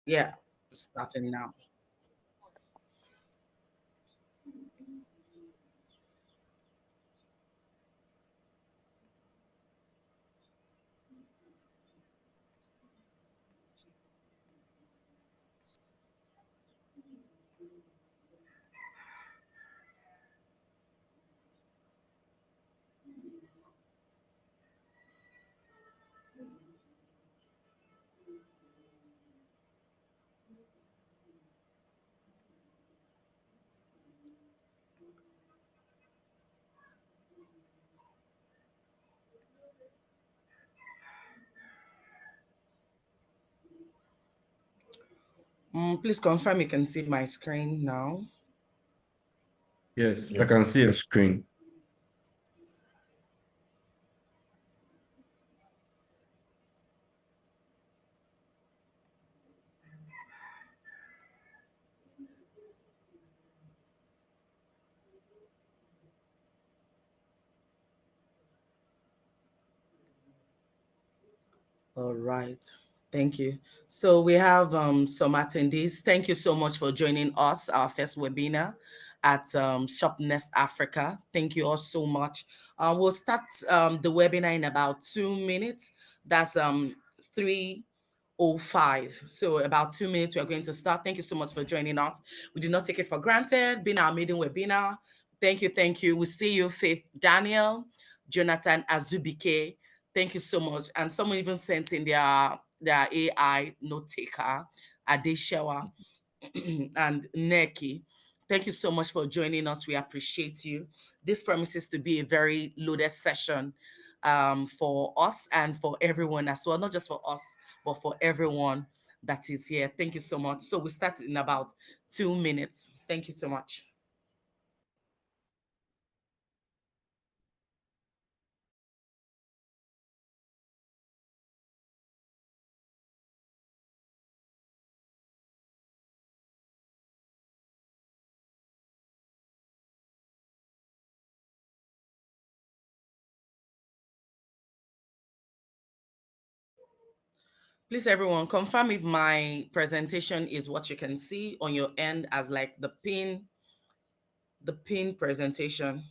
Yeah, starting now. Please confirm you can see my screen now. Yes, I Yeah. can see a screen. All right. Thank you. So we have some attendees. Thank you so much for joining us, our first webinar at Shopnest Africa. Thank you all so much. We'll start the webinar in about 2 minutes. That's 3:05. So about 2 minutes, we're going to start. Thank you so much for joining us. We do not take it for granted, being our maiden webinar. Thank you, thank you. We see you, Faith Daniel, Jonathan Azubike. Thank you so much. And someone even sent in their AI note taker, Adeshawa and Neki. Thank you so much for joining us. We appreciate you. This promises to be a very loaded session for us and for everyone as well, not just for us, but for everyone that is here. Thank you so much. So we start in about 2 minutes. Thank you so much. Please, everyone, confirm if my presentation is what you can see on your end as like the pin presentation.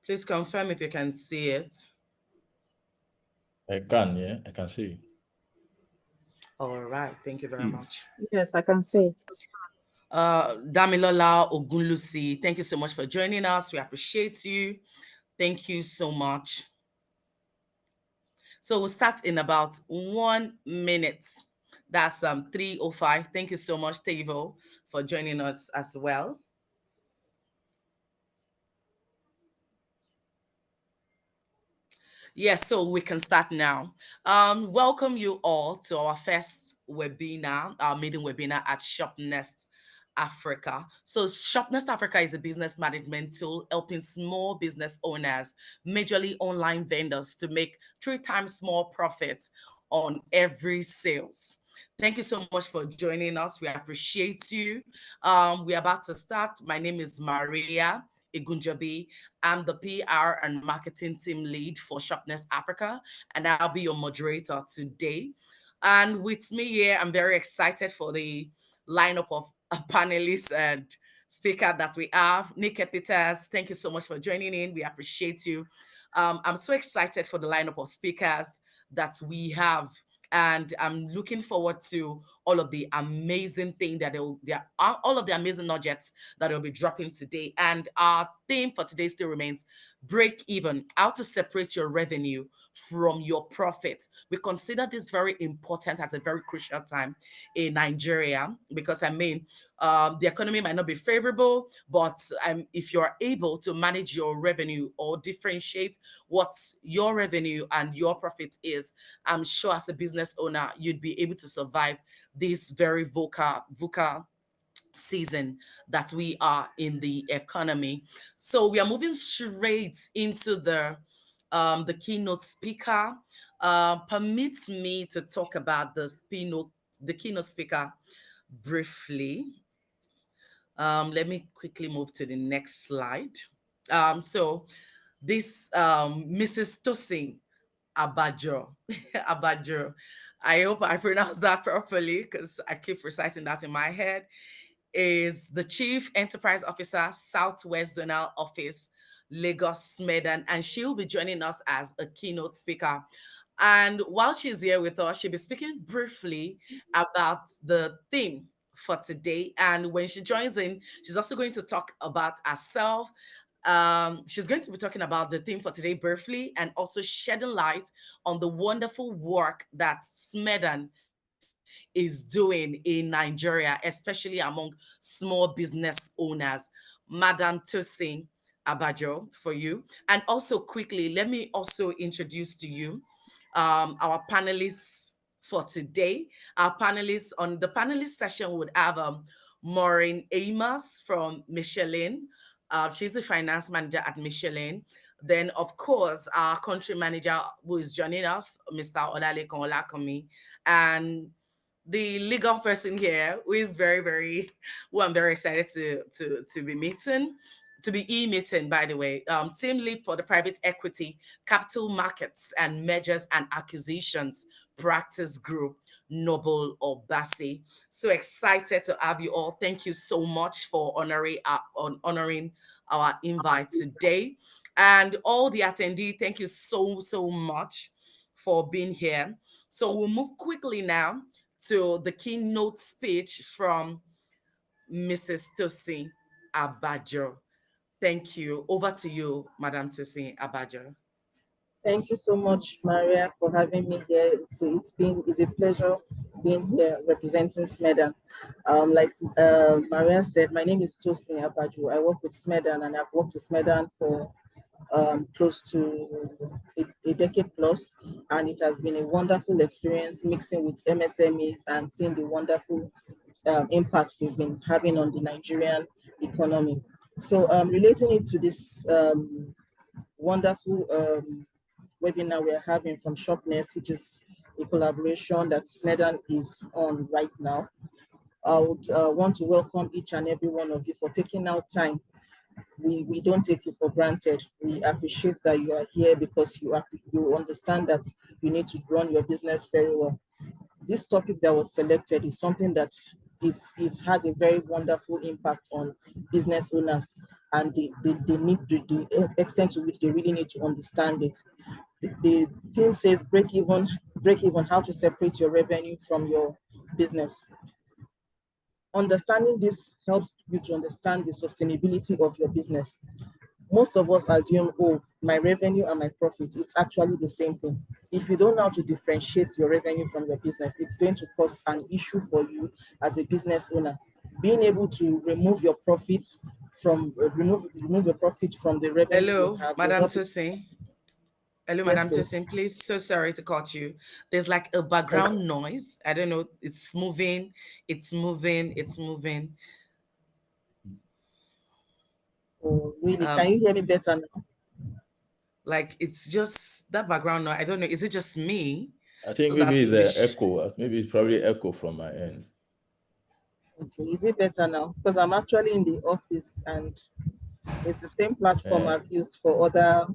Please confirm if you can see it. I can, yeah, I can see. All right, thank you very Yes. much. Yes, I can see. Damilola Ogunlusi, thank you so much for joining us. We appreciate you. Thank you so much. So we'll start in about 1 minute. That's 3:05. Thank you so much, Tevo, for joining us as well. Yes, so we can start now. Welcome you all to our first webinar, our maiden webinar at Shopnest Africa. So Shopnest Africa is a business management tool helping small business owners, majorly online vendors, to make 3 times more profits on every sales. Thank you so much for joining us. We appreciate you. We're about to start. My name is Maria Igunjabi. I'm the PR and marketing team lead for Shopnest Africa, and I'll be your moderator today. And with me here, I'm very excited for the lineup of panelists and speaker that we have. Nick Peters, thank you so much for joining in. We appreciate you. I'm so excited for the lineup of speakers that we have, and I'm looking forward to all of the amazing thing that all of the amazing nuggets that will be dropping today. And our theme for today still remains break even, how to separate your revenue from your profit. We consider this very important at a very crucial time in Nigeria because the economy might not be favorable, but if you're able to manage your revenue or differentiate what your revenue and your profit is, I'm sure as a business owner, you'd be able to survive this very VUCA season that we are in the economy. So we are moving straight into the keynote speaker. Permits me to talk about the keynote speaker briefly. Let me quickly move to the next slide. So this Mrs. Tosin Abajo. Abajo. I hope I pronounced that properly because I keep reciting that in my head. Is the Chief Enterprise Officer, Southwest Zonal Office, Lagos Smedan, and she'll be joining us as a keynote speaker. And while she's here with us, she'll be speaking briefly about the theme for today. And when she joins in, she's also going to talk about herself. She's going to be talking about the theme for today briefly and also shedding light on the wonderful work that Smedan is doing in Nigeria, especially among small business owners. Madam Tosin Abajo for you. And also quickly, let me also introduce to you our panelists for today. Our panelists on the panelist session would have Maureen Amos from Michelin. She's the finance manager at Michelin. Then, of course, our country manager who is joining us, Mr. Olalekan Olakomi, and the legal person here who is who I'm very excited to be meeting, to be e-meeting, by the way, team lead for the private equity, capital markets and mergers and acquisitions practice group, Noble Obasi. So excited to have you all. Thank you so much for honoring our invite today. And all the attendees, thank you so much for being here. So we'll move quickly now to the keynote speech from Mrs. Tosin Abajo. Thank you. Over to you, Madam Tosin Abajo. Thank you so much, Maria, for having me here. It's a pleasure being here representing Smedan. Like Maria said, my name is Tosin Abaju. I work with Smedan, and I've worked with Smedan for close to a decade plus, and it has been a wonderful experience mixing with MSMEs and seeing the wonderful impacts they've been having on the Nigerian economy. So relating it to this wonderful webinar we're having from Shopnest, which is a collaboration that Smedan is on right now. I would want to welcome each and every one of you for taking out time. We don't take you for granted. We appreciate that you are here because you understand that you need to run your business very well. This topic that was selected is something that it has a very wonderful impact on business owners, and they need the extent to which they really need to understand it. The team says break even, how to separate your revenue from your business. Understanding this helps you to understand the sustainability of your business. Most of us assume, oh, my revenue and my profit, it's actually the same thing. If you don't know how to differentiate your revenue from your business, it's going to cause an issue for you as a business owner. Being able to remove your profits from remove your profit from the revenue you Hello, have will Madam help you. Tosin. Hello, Yes, Madam please. Tosin. Please, so sorry to cut you. There's like a Okay. background noise. I don't know. It's moving. It's moving. It's moving. Oh, really? Can Um, you hear me better now? like it's just that background noise. I don't know. Is it just me? I think So maybe that it's an echo. Maybe it's probably echo from my end. Okay, is it better now? Because I'm actually in the office and it's the same platform Uh, I've used for other.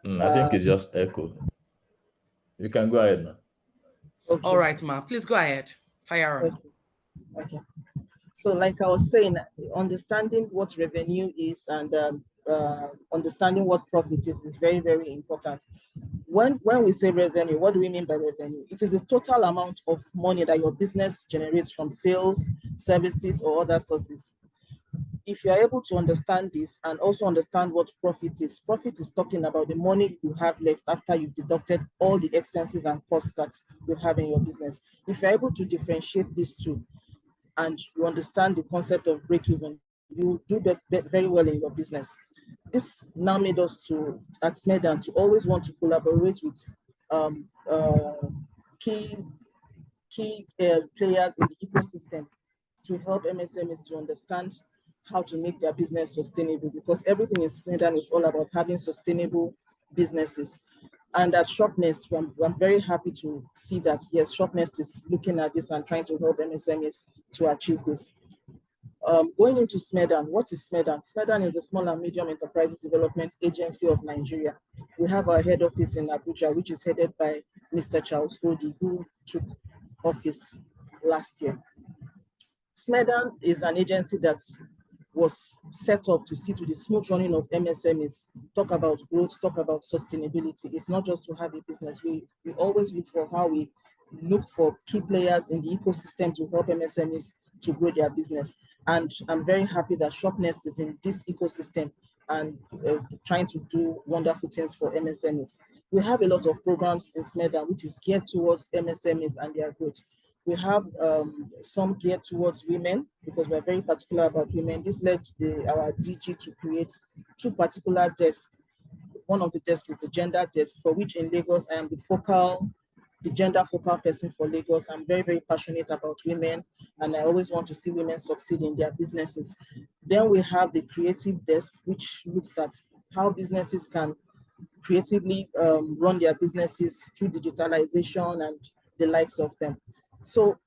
I think it's Um, just echo. You can go ahead now. all okay, right, ma. Please go ahead. Fire on. okay, okay. So, like I was saying, understanding what revenue is and understanding what profit is very, very important. When we say revenue, what do we mean by revenue? It is the total amount of money that your business generates from sales, services, or other sources. If you are able to understand this and also understand what profit is talking about the money you have left after you've deducted all the expenses and costs that you have in your business. If you're able to differentiate these two and you understand the concept of break even, you do very well in your business. This now made us to at Smedan to always want to collaborate with um, uh, key players in the ecosystem to help MSMEs to understand how to make their business sustainable, because everything in Sweden is all about having sustainable businesses. And at Shopnest, I'm very happy to see that, yes, Shopnest is looking at this and trying to help MSMEs to achieve this. Going into SMEDAN, what is SMEDAN? SMEDAN is the Small and Medium Enterprises Development Agency of Nigeria. We have our head office in Abuja, which is headed by Mr. Charles Odi, who took office last year. SMEDAN is an agency that was set up to see to the smooth running of MSMEs, talk about growth, talk about sustainability. It's not just to have a business. We always look for how we look for key players in the ecosystem to help MSMEs to grow their business. And I'm very happy that Shopnest is in this ecosystem and trying to do wonderful things for MSMEs. We have a lot of programs in SMEDA which is geared towards MSMEs and their growth. We have some geared towards women because we're very particular about women. This led our DG to create two particular desks. One of the desks is a gender desk, for which in Lagos I am the gender focal person for Lagos. I'm very, very passionate about women, and I always want to see women succeed in their businesses. Then we have the creative desk, which looks at how businesses can creatively run their businesses through digitalization and the likes of them. So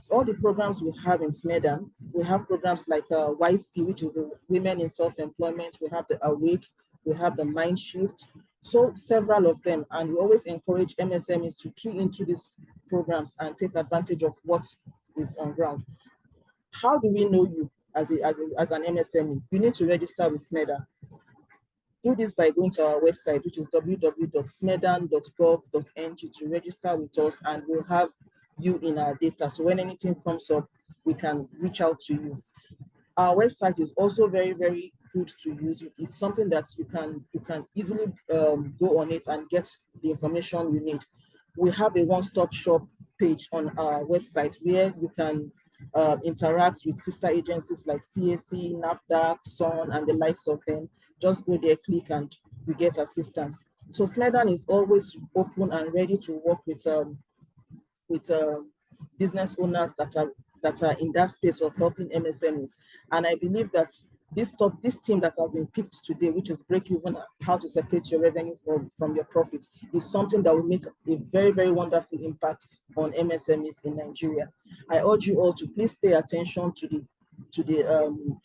all the programs we have in SMEDAN, we have programs like YSP, which is the Women in Self-Employment. We have the Awake, we have the Mind Shift, so several of them. And we always encourage MSMEs to key into these programs and take advantage of what is on ground. How do we know you as an MSME? You need to register with SMEDAN. Do this by going to our website, which is www.smedan.gov.ng, to register with us, and we'll have you in our data. So when anything comes up, we can reach out to you. Our website is also very, very good to use. It's something that you can easily go on it and get the information you need. We have a one-stop shop page on our website where you can interact with sister agencies like CAC, NAFDAC, SON, and the likes of them. Just go there, click, and you get assistance. So SMEDAN is always open and ready to work with business owners that are in that space of helping MSMEs. And I believe that this team that has been picked today, which is break even, how to separate your revenue from your profits, is something that will make a very, very wonderful impact on MSMEs in Nigeria. I urge you all to please pay attention to the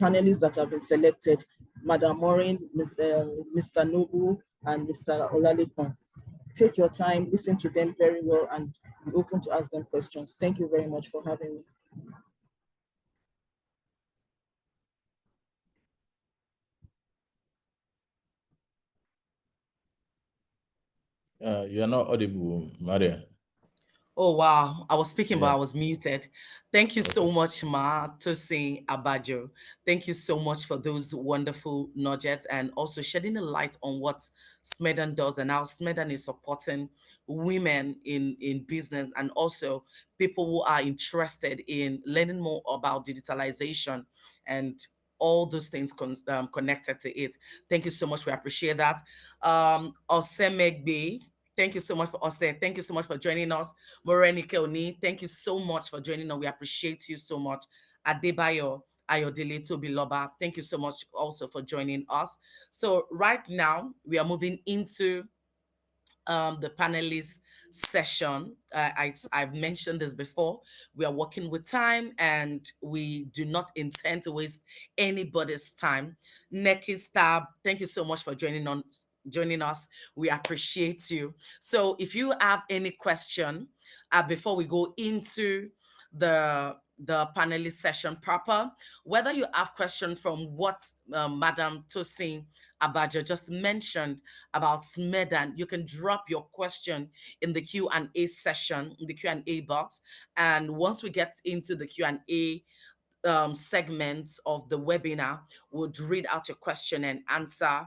panelists that have been selected, Madam Maureen, Mr. Noble, and Mr. Olalekan. Take your time, listen to them very well, and be open to ask them questions. Thank you very much for having me. You are not audible, Maria. Oh, wow. I was speaking, but I Yeah. was muted. Thank you Okay. so much, Ma Tosin Abajo. Thank you so much for those wonderful nuggets and also shedding a light on what Smedan does and how Smedan is supporting women in business and also people who are interested in learning more about digitalization and all those things connected to it. Thank you so much. We appreciate that. Osemegbe, thank you so much for Ose. Thank you so much for joining us. Moreni Keoni, thank you so much for joining us. We appreciate you so much. Adebayo Ayodele Tobiloba, thank you so much also for joining us. So right now we are moving into the panelist session. I've mentioned this before. We are working with time and we do not intend to waste anybody's time. Neki Stab, thank you so much for joining us. We appreciate you. So if you have any question before we go into the panelist session proper, whether you have questions from what Madam Tosin Abajo just mentioned about Smedan, you can drop your question in the Q&A session, in the Q&A box. And once we get into the Q&A segments of the webinar, we'll read out your question and answer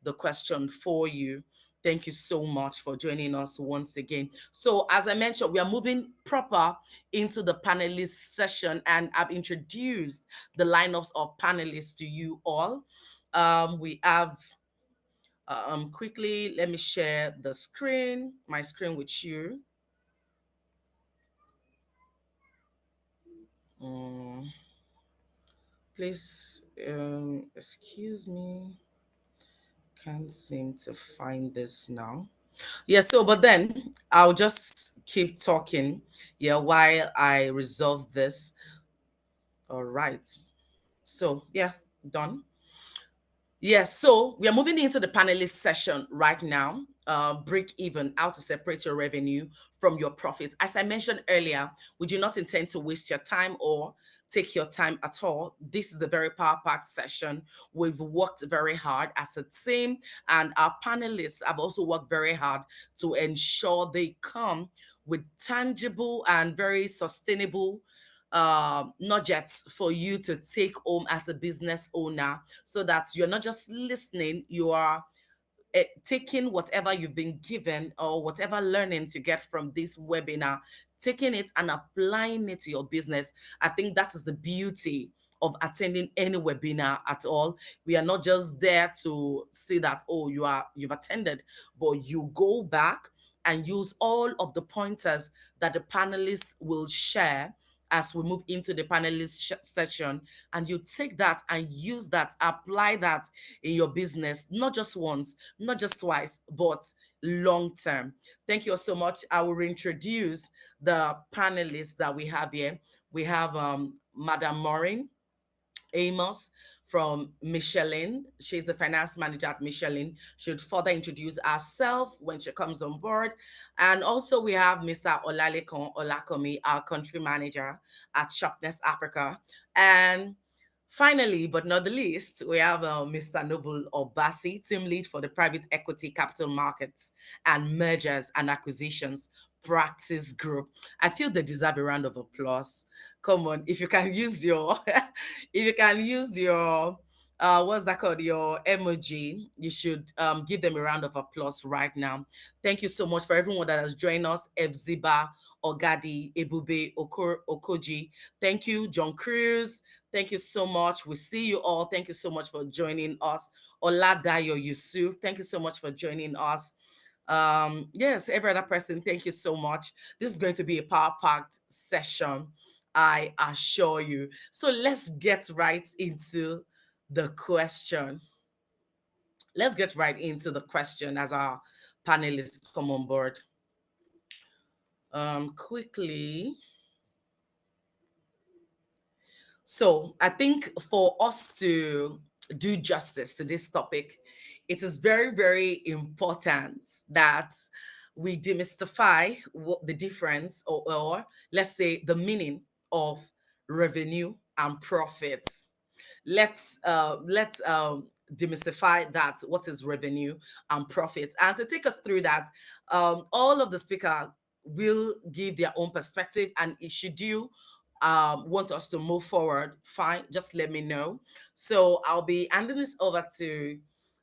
the question for you. Thank you so much for joining us once again. So as I mentioned, we are moving proper into the panelist session, and I've introduced the lineups of panelists to you all. We have quickly, let me share my screen with you. Um, please, excuse me. Can't seem to find this now. Yeah, so, but then I'll just keep talking, yeah, while I resolve this. All right. So, yeah, done. Yes, so we are moving into the panelist session right now. Break even, how to separate your revenue from your profits. As I mentioned earlier, we do not intend to waste your time or take your time at all. This is a very power packed session. We've worked very hard as a team, and our panelists have also worked very hard to ensure they come with tangible and very sustainable nuggets for you to take home as a business owner, so that you're not just listening, you are taking whatever you've been given or whatever learnings you get from this webinar, taking it and applying it to your business. I think that is the beauty of attending any webinar at all. We are not just there to see that, oh, you've attended, but you go back and use all of the pointers that the panelists will share as we move into the panelist session, and you take that and use that, apply that in your business, not just once, not just twice, but long term. Thank you all so much. I will reintroduce the panelists that we have here. We have Madam Maureen Amos from Michelin. She's the finance manager at Michelin. She would further introduce herself when she comes on board. And also we have Mr. Olalekan Olakomi, our country manager at Shopnest Africa. And finally, but not the least, we have Mr. Noble Obasi, team lead for the private equity capital markets and mergers and acquisitions practice group. I feel they deserve a round of applause. Come on, if you can use your if you can use your what's that called, your emoji, you should give them a round of applause right now. Thank you so much for everyone that has joined us. Evziba, Ogadi, Ebube, Okoji. Thank you, John Cruz. Thank you so much. We see you all. Thank you so much for joining us. Oladayo Yusuf, thank you so much for joining us. Yes, every other person, thank you so much. This is going to be a power packed session, I assure you. So let's get right into the question. Let's get right into the question as our panelists come on board. Quickly. So I think for us to do justice to this topic, it is very, very important that we demystify what the difference, or let's say the meaning of revenue and profits. Let's demystify that, what is revenue and profits. And to take us through that, all of the speaker will give their own perspective, and should you want us to move forward, fine, just let me know. So I'll be handing this over to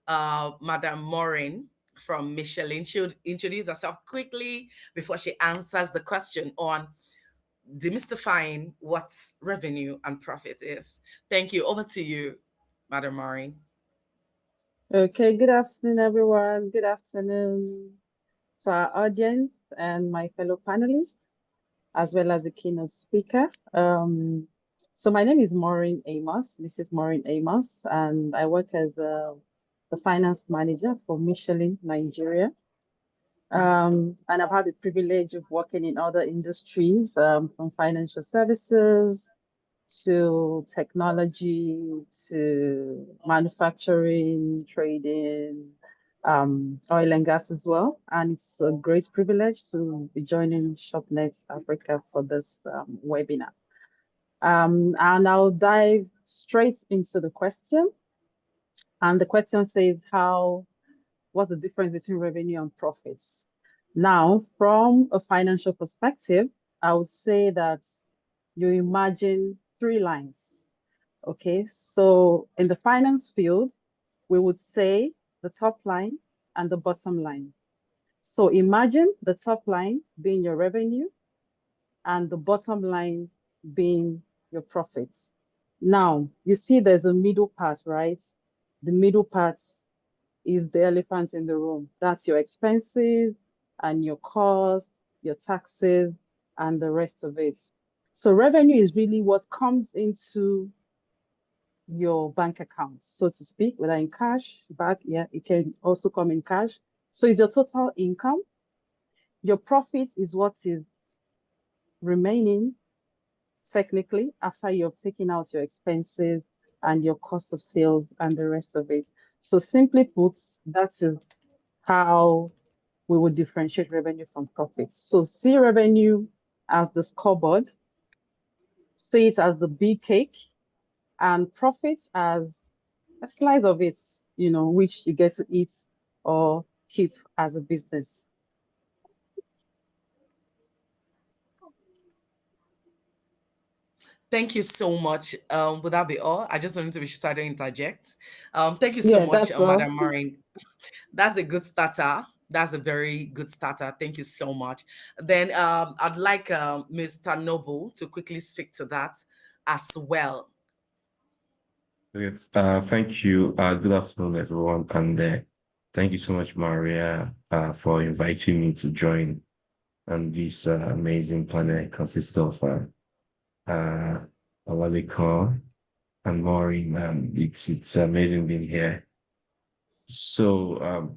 Madam Maureen from Michelin. She'll introduce herself quickly before she answers the question on demystifying what revenue and profit is. Thank you. Over to you, Madam Maureen. Okay, good afternoon, everyone. Good afternoon to our audience and my fellow panelists, as well as the keynote speaker. So my name is Maureen Amos, Mrs. Maureen Amos, and I work as the finance manager for Michelin Nigeria. And I've had the privilege of working in other industries, from financial services to technology, to manufacturing, trading, oil and gas as well. And it's a great privilege to be joining Shopnest Africa for this webinar. And I'll dive straight into the question. And the question says, what's the difference between revenue and profits? Now, from a financial perspective, I would say that you imagine three lines. Okay, so in the finance field, we would say the top line and the bottom line. So imagine the top line being your revenue and the bottom line being your profits. Now, you see there's a middle part, right? The middle part is the elephant in the room. That's your expenses and your costs, your taxes, and the rest of it. So revenue is really what comes into your bank account, so to speak, whether in cash, back, yeah, it can also come in cash. So it's your total income. Your profit is what is remaining technically after you've taken out your expenses and your cost of sales and the rest of it. So simply put, that is how we would differentiate revenue from profits. So see revenue as the scoreboard, see it as the big cake, and profits as a slice of it, which you get to eat or keep as a business. Thank you so much. Would that be all? I just wanted to be sure to interject. Thank you so Yeah, much, that's all. Madam Maureen. That's a good starter. That's a very good starter. Thank you so much. Then I'd like Mr. Noble to quickly speak to that as well. Okay, thank you. Good afternoon, everyone, and thank you so much, Maria, for inviting me to join on this amazing panel. It consists of uh, Oladeko and Maureen. It's amazing being here. So,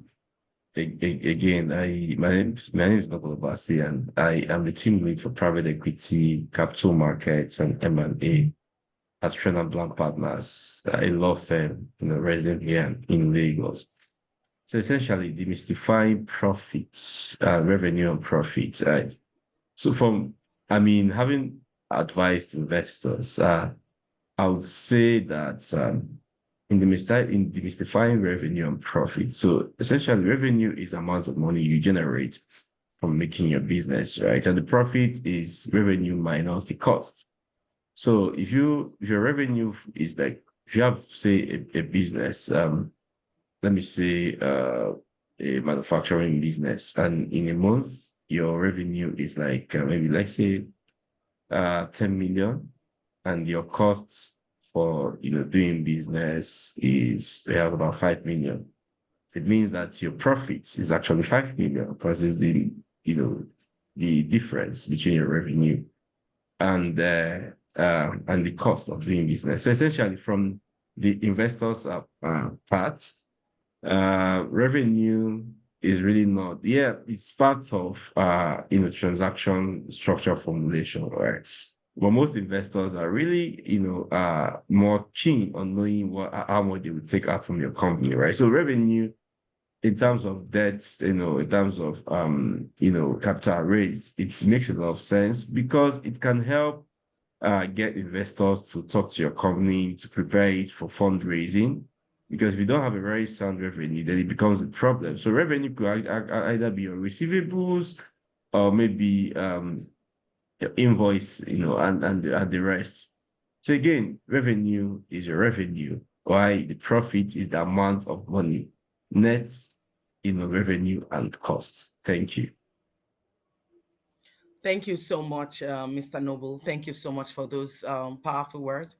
again, my name is Noble Basti, and I am the team lead for private equity, capital markets, and M&A at Trinidad and Blanc Partners, a law firm, resident here in Lagos. So essentially, demystifying profits, revenue and profit. So having advised investors, I would say that in demystifying revenue and profit. So essentially, revenue is the amount of money you generate from making your business, right? And the profit is revenue minus the cost. So if your revenue is like, if you have, say, a business, let me say a manufacturing business, and in a month your revenue is like maybe, let's say, 10 million, and your costs for doing business is perhaps about 5 million. It means that your profits is actually 5 million, because it's the difference between your revenue and the cost of doing business. So essentially, from the investors' part, revenue is really not. Yeah, it's part of transaction structure formulation, right? But most investors are really more keen on knowing how much they would take out from your company, right? So revenue, in terms of debt, in terms of capital raise, it makes a lot of sense, because it can help get investors to talk to your company, to prepare it for fundraising. Because if you don't have a very sound revenue, then it becomes a problem. So revenue could either be your receivables, or maybe your invoice, and the rest. So again, revenue is your revenue. Why the profit is the amount of money net, revenue and costs. Thank you. Thank you so much, Mr. Noble. Thank you so much for those powerful words.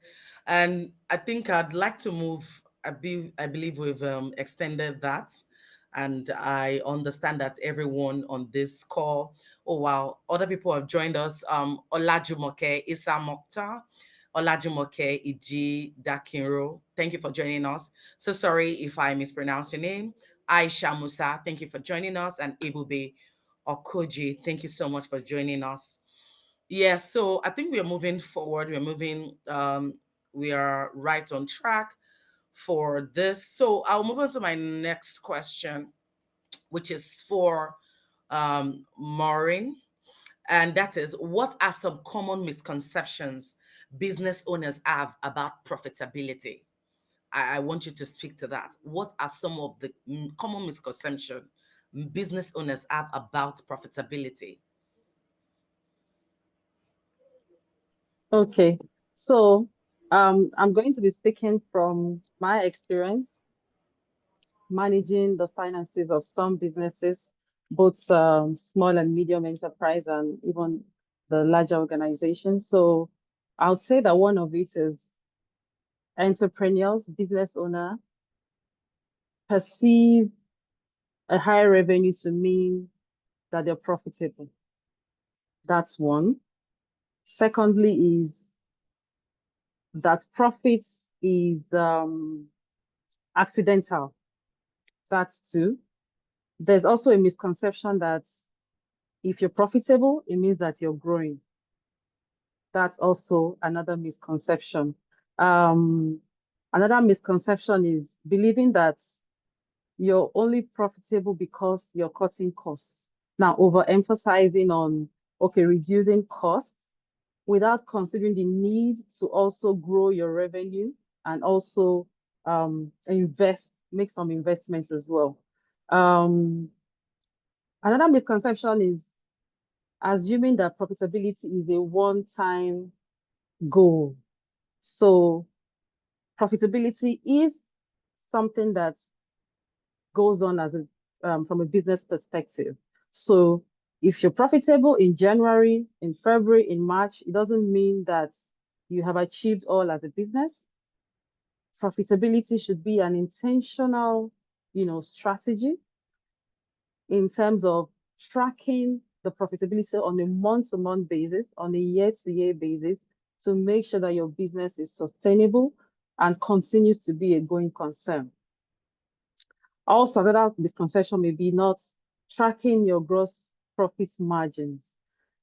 And I think I'd like to move. I believe we've extended that. And I understand that everyone on this call, oh wow, other people have joined us. Olajumoke Isa Mokhtar, Olajumoke Iji Dakinro. Thank you for joining us. So sorry if I mispronounce your name. Aisha Musa, thank you for joining us. And Ibube Okoji, thank you so much for joining us. Yeah, so I think we are moving forward. We are right on track for this. So I'll move on to my next question, which is for Maureen. And that is, what are some common misconceptions business owners have about profitability? I want you to speak to that. What are some of the common misconceptions business owners have about profitability? Okay. So I'm going to be speaking from my experience managing the finances of some businesses, both small and medium enterprise and even the larger organizations. So I would say that one of it is entrepreneurs, business owner perceive a high revenue to mean that they're profitable. That's one. Secondly is that profits is accidental. That's two. There's also a misconception that if you're profitable, it means that you're growing. That's also another misconception. Um, Another misconception is believing that you're only profitable because you're cutting costs. Now, overemphasizing on, okay, reducing costs without considering the need to also grow your revenue and also make some investments as well. Another misconception is assuming that profitability is a one-time goal. So profitability is something that goes on as from a business perspective. So if you're profitable in January, in February, in March, it doesn't mean that you have achieved all as a business. Profitability should be an intentional, strategy in terms of tracking the profitability on a month-to-month basis, on a year-to-year basis, to make sure that your business is sustainable and continues to be a going concern. Also, another misconception may be not tracking your gross profit margins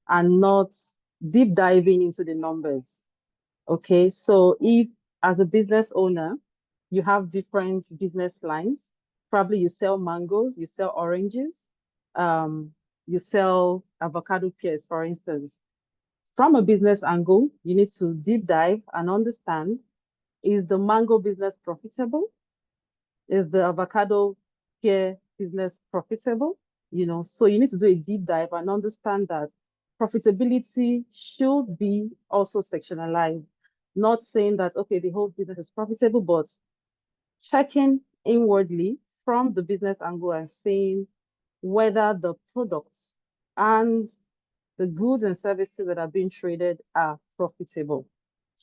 and not deep diving into the numbers. Okay, so if as a business owner, you have different business lines, probably you sell mangoes, you sell oranges, you sell avocado pears, for instance. From a business angle, you need to deep dive and understand, is the mango business profitable? Is the avocado pear business profitable? So you need to do a deep dive and understand that profitability should be also sectionalized. Not saying that, okay, the whole business is profitable, but checking inwardly from the business angle and saying whether the products and the goods and services that are being traded are profitable.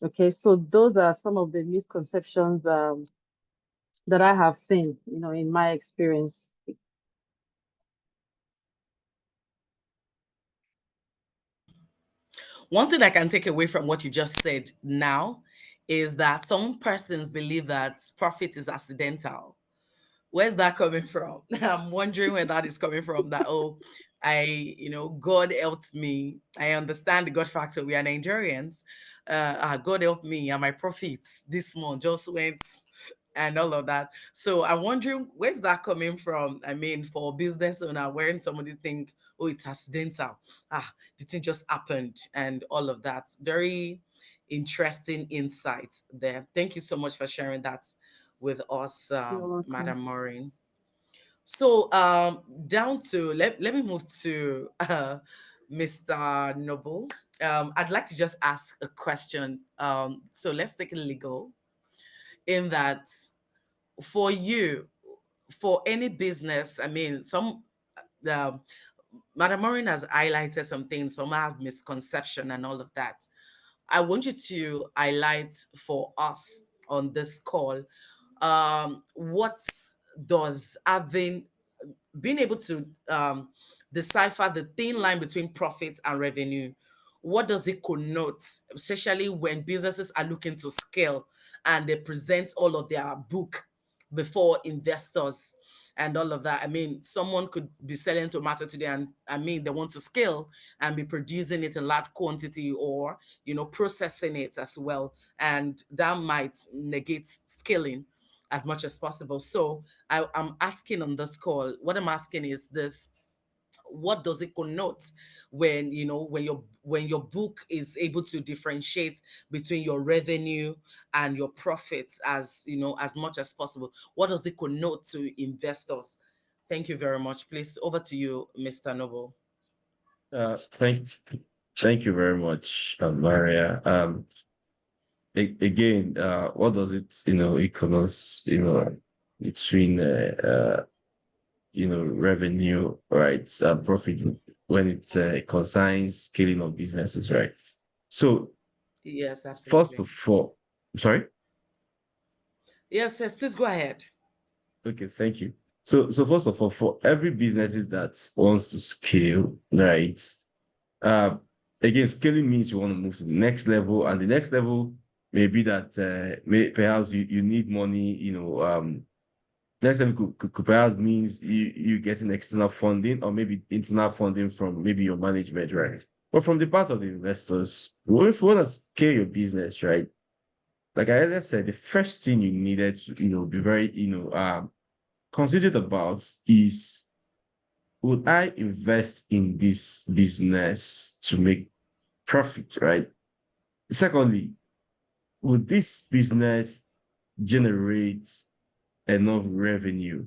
Okay, so those are some of the misconceptions that I have seen, in my experience. One thing I can take away from what you just said now is that some persons believe that profit is accidental. Where's that coming from? I'm wondering where that is coming from. That, oh, God helped me. I understand the God factor. We are Nigerians. God helped me, and my profits this month just went and all of that. So I'm wondering where's that coming from? I mean, for business owner, when somebody think, oh, it's accidental. The thing just happened and all of that. Very interesting insights there. Thank you so much for sharing that with us, You're welcome. Madam Maureen. So down to let me move to Mr. Noble. I'd like to just ask a question. So let's take a legal in that for you, for any business, I mean, um, Madam Maureen has highlighted some things, some have misconception and all of that. I want you to highlight for us on this call what does having being able to decipher the thin line between profit and revenue, what does it connote, especially when businesses are looking to scale and they present all of their book before investors and all of that? I mean, someone could be selling tomato today and I mean they want to scale and be producing it in large quantity or processing it as well. And that might negate scaling as much as possible. So I'm asking on this call, what I'm asking is this: what does it connote when your book is able to differentiate between your revenue and your profits as much as possible? What does it connote to investors? Thank you very much. Please, over to you, Mr. Noble. Uh, thank, thank you very much, Maria. Again, what does it, equals, between, revenue, right, profit when it concerns scaling of businesses, right? So Yes, first absolutely. of all, sorry. Yes, please go ahead. Okay, thank you. So first of all, for every businesses that wants to scale, right? Uh, Again, scaling means you want to move to the next level, and the next level may be that perhaps you need money. Next level could perhaps means you getting external funding or maybe internal funding from maybe your management, right? But from the part of the investors, if you want to scale your business, right? like I earlier said, the first thing you needed to, be very, considered about is, would I invest in this business to make profit, right? Secondly, would this business generate enough revenue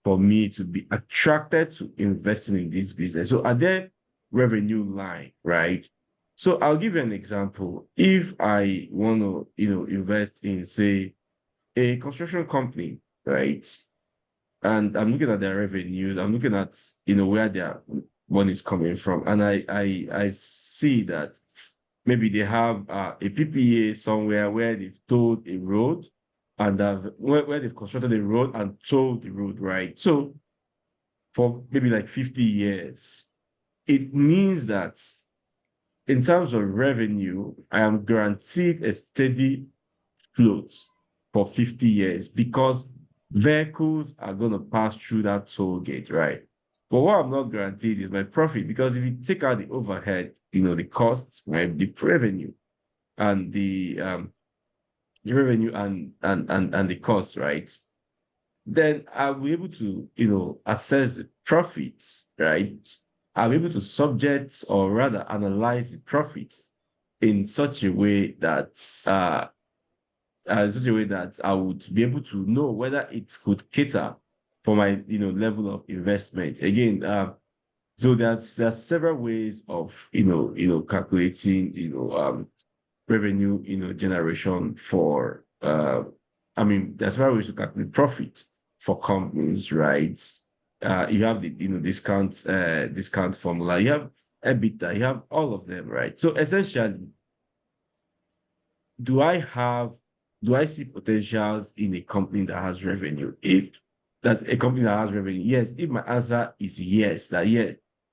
for me to be attracted to investing in this business? So are there revenue line, right? So I'll give you an example. If I want to, invest in, say, a construction company, right? And I'm looking at their revenues, I'm looking at, where their money is coming from. And I see that maybe they have a PPA somewhere where they've towed a road and where they've constructed a road and towed the road, right? So for maybe like 50 years, it means that in terms of revenue, I am guaranteed a steady float for 50 years because vehicles are going to pass through that toll gate, right? But what I'm not guaranteed is my profit because if you take out the overhead, the costs, right, the revenue and the revenue and the cost, right? Then I'll be able to, assess the profits, right? I'll be able to subject or rather analyze the profit in such a way that I would be able to know whether it could cater for my level of investment. Again, so there's several ways of calculating revenue generation for there's several ways to calculate profit for companies, right? You have the discount formula, you have EBITDA, you have all of them, right? So essentially, do I have do I see potentials in a company that has revenue? If that a company that has revenue, yes. If my answer is yes, that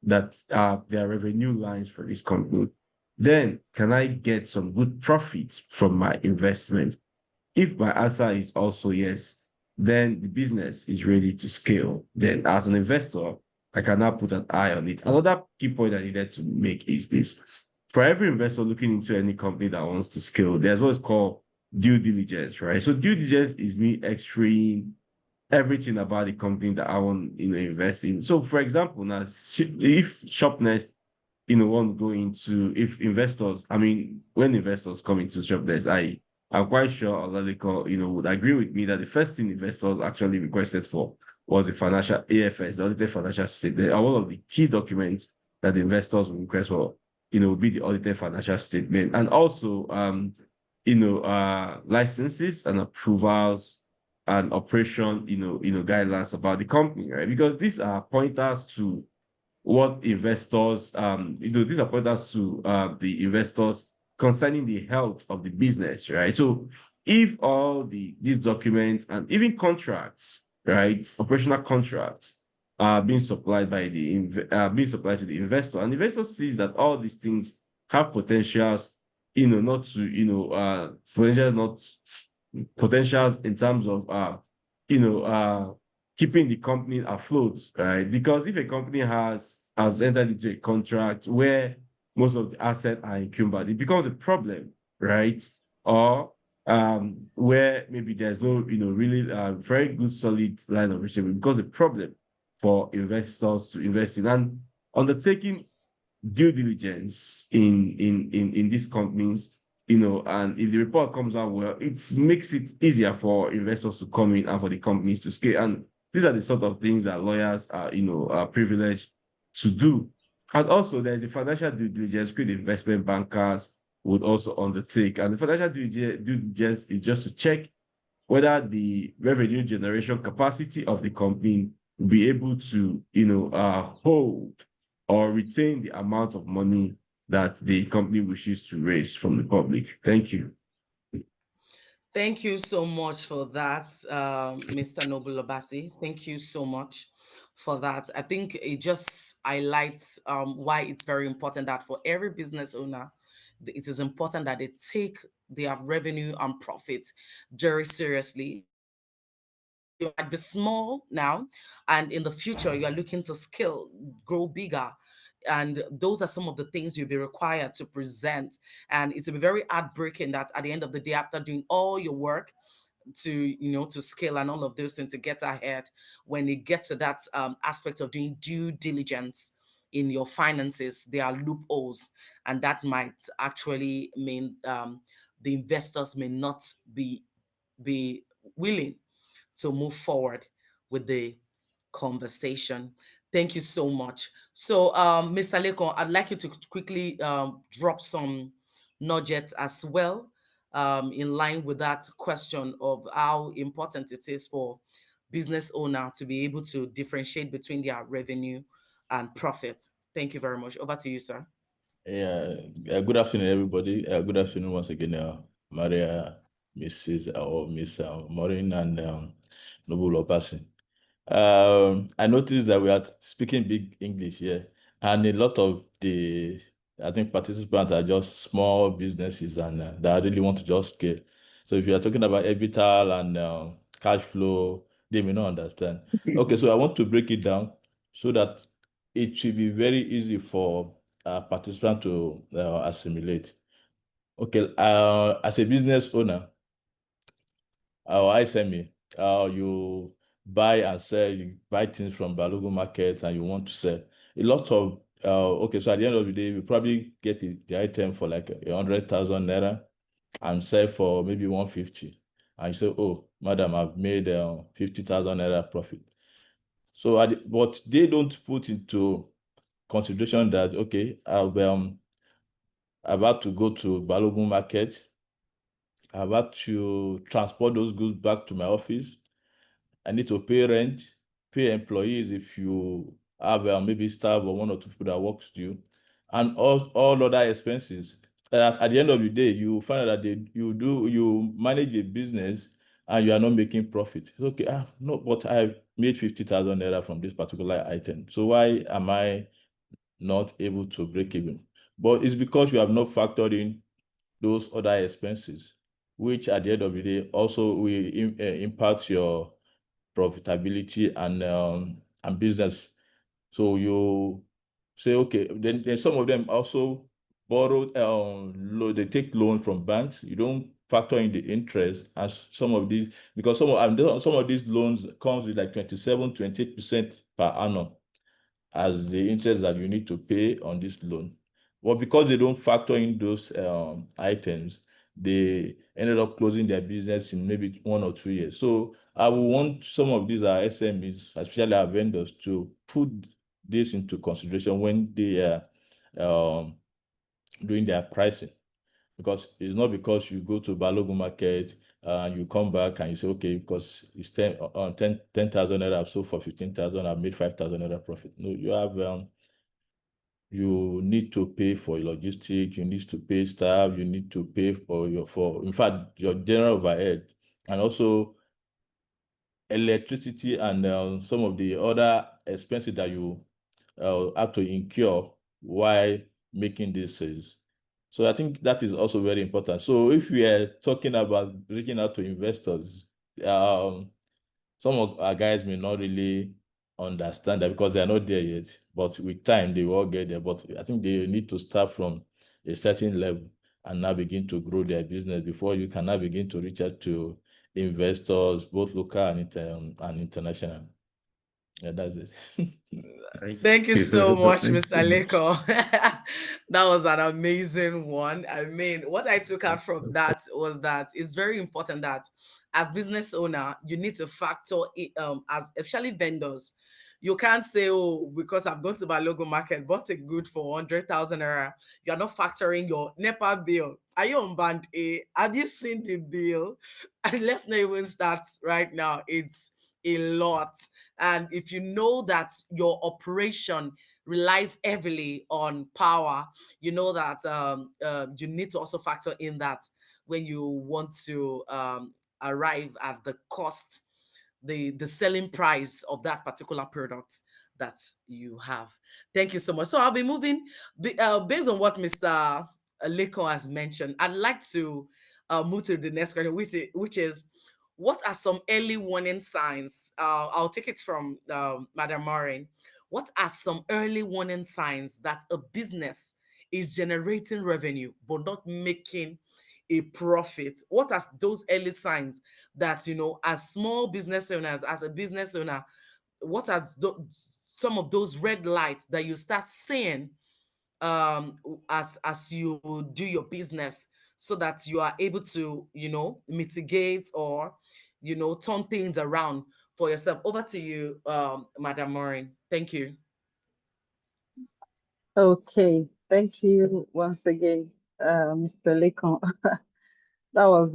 there are revenue lines for this company, then can I get some good profits from my investment? If my answer is also yes, then the business is ready to scale. Then as an investor, I can now put an eye on it. Another key point I needed to make is this. For every investor looking into any company that wants to scale, there's what's called due diligence, right? So due diligence is me x-raying everything about the company that I want invest in. So for example, now if Shopnest want to go into if investors, when investors come into Shopnest, I'm quite sure Olalekan, would agree with me that the first thing investors actually requested for was the financial AFS, the audited financial statement. One of the key documents that the investors will request for, will be the audited financial statement, and also licenses and approvals and operation, guidelines about the company, right? Because these are pointers to what investors, these are pointers to the investors concerning the health of the business, right? So if all these documents and even contracts, right, operational contracts are being supplied by being supplied to the investor, and the investor sees that all these things have potentials, not to, potentials not potentials in terms of you know, keeping the company afloat, right? Because if a company has entered into a contract where most of the assets are encumbered, it becomes a problem, right? Or where maybe there's no, really very good solid line of receipt, it becomes a problem for investors to invest in. And undertaking due diligence in these companies, and if the report comes out well, it makes it easier for investors to come in and for the companies to scale. And these are the sort of things that lawyers are privileged to do. And also there's the financial due diligence which the investment bankers would also undertake. And the financial due diligence is just to check whether the revenue generation capacity of the company will be able to, hold or retain the amount of money that the company wishes to raise from the public. Thank you. Thank you so much for that, Mr. Noble Obasi. Thank you so much for that. I think it just highlights why it's very important that for every business owner, it is important that they take their revenue and profit very seriously. You might be small now, and in the future, you are looking to scale, grow bigger. and those are some of the things you'll be required to present. And it will be very heartbreaking that at the end of the day, after doing all your work to, to scale and all of those things to get ahead, when it gets to that aspect of doing due diligence in your finances, there are loopholes, and that might actually mean the investors may not be willing to move forward with the conversation. Thank you so much. So, Mr. Lekon, I'd like you to quickly drop some nuggets as well, in line with that question of how important it is for business owner to be able to differentiate between their revenue and profit. Thank you very much. Over to you, sir. Yeah, good afternoon, everybody. Good afternoon once again, Maria, Mrs. or Miss Maureen, and Noble Opasin. I noticed that we are speaking big English here, and a lot of the, I think, participants are just small businesses and that really want to just scale. So if you are talking about EBITDA and cash flow, they may not understand. Okay, so I want to break it down so that it should be very easy for participant to assimilate. Okay, as a business owner or SME, you buy and sell, you buy things from Balogun market and you want to sell. A lot of, okay, so at the end of the day, you probably get the item for like 100,000 naira and sell for maybe 150. And you say, oh, madam, I've made 50,000 naira profit. So, but they don't put into consideration that, okay, I've about to go to Balogun market. I have to transport those goods back to my office. I need to pay rent, pay employees if you have maybe staff or one or two people that work with you, and all other expenses. At the end of the day, you find out that you manage a business and you are not making profit. It's okay, no, but I made 50,000 naira from this particular item. So why am I not able to break even? But it's because you have not factored in those other expenses, which at the end of the day also will impact your profitability and business. So you say, okay, then some of them also borrow, they take loan from banks. You don't factor in the interest as some of these, because some of these loans comes with like 27-28% per annum as the interest that you need to pay on this loan. But because they don't factor in those items, they ended up closing their business in maybe 1 or 2 years. So I will want some of these SMEs, especially our vendors, to put this into consideration when they are doing their pricing. Because it's not because you go to Balogun market and you come back and you say, okay, because it's 10,000 naira, so for 15,000, I've made 5,000 naira profit. No, you have you need to pay for logistics, you need to pay staff, you need to pay for in fact, your general overhead, and also electricity and some of the other expenses that you have to incur while making these sales. So I think that is also very important. So if we are talking about reaching out to investors, some of our guys may not really understand that because they are not there yet, but with time they will all get there. But I think they need to start from a certain level and now begin to grow their business before you can now begin to reach out to investors, both local and international. Yeah, that's it. Thank you so much, Thank Mr. you. Leko. That was an amazing one. I mean, what I took out from that was that it's very important that as business owner, you need to factor it, as especially vendors. You can't say, oh, because I've gone to my logo market, bought a good for 100,000 naira. You're not factoring your NEPA bill. Are you on band A? Have you seen the bill? And let's not even start right now. It's a lot. And if you know that your operation relies heavily on power, you know that you need to also factor in that when you want to arrive at the cost, the selling price of that particular product that you have. Thank you so much. So I'll be moving based on what Mr. Leko has mentioned. I'd like to move to the next question, which is what are some early warning signs? I'll take it from Madam Maureen. what are some early warning signs that a business is generating revenue but not making a profit? What are those early signs that, as small business owners, as a business owner, what are some of those red lights that you start seeing as you do your business, so that you are able to, mitigate or, turn things around for yourself? Over to you, Madam Maureen. Thank you. Okay, thank you once again, Mr. Lekon. That was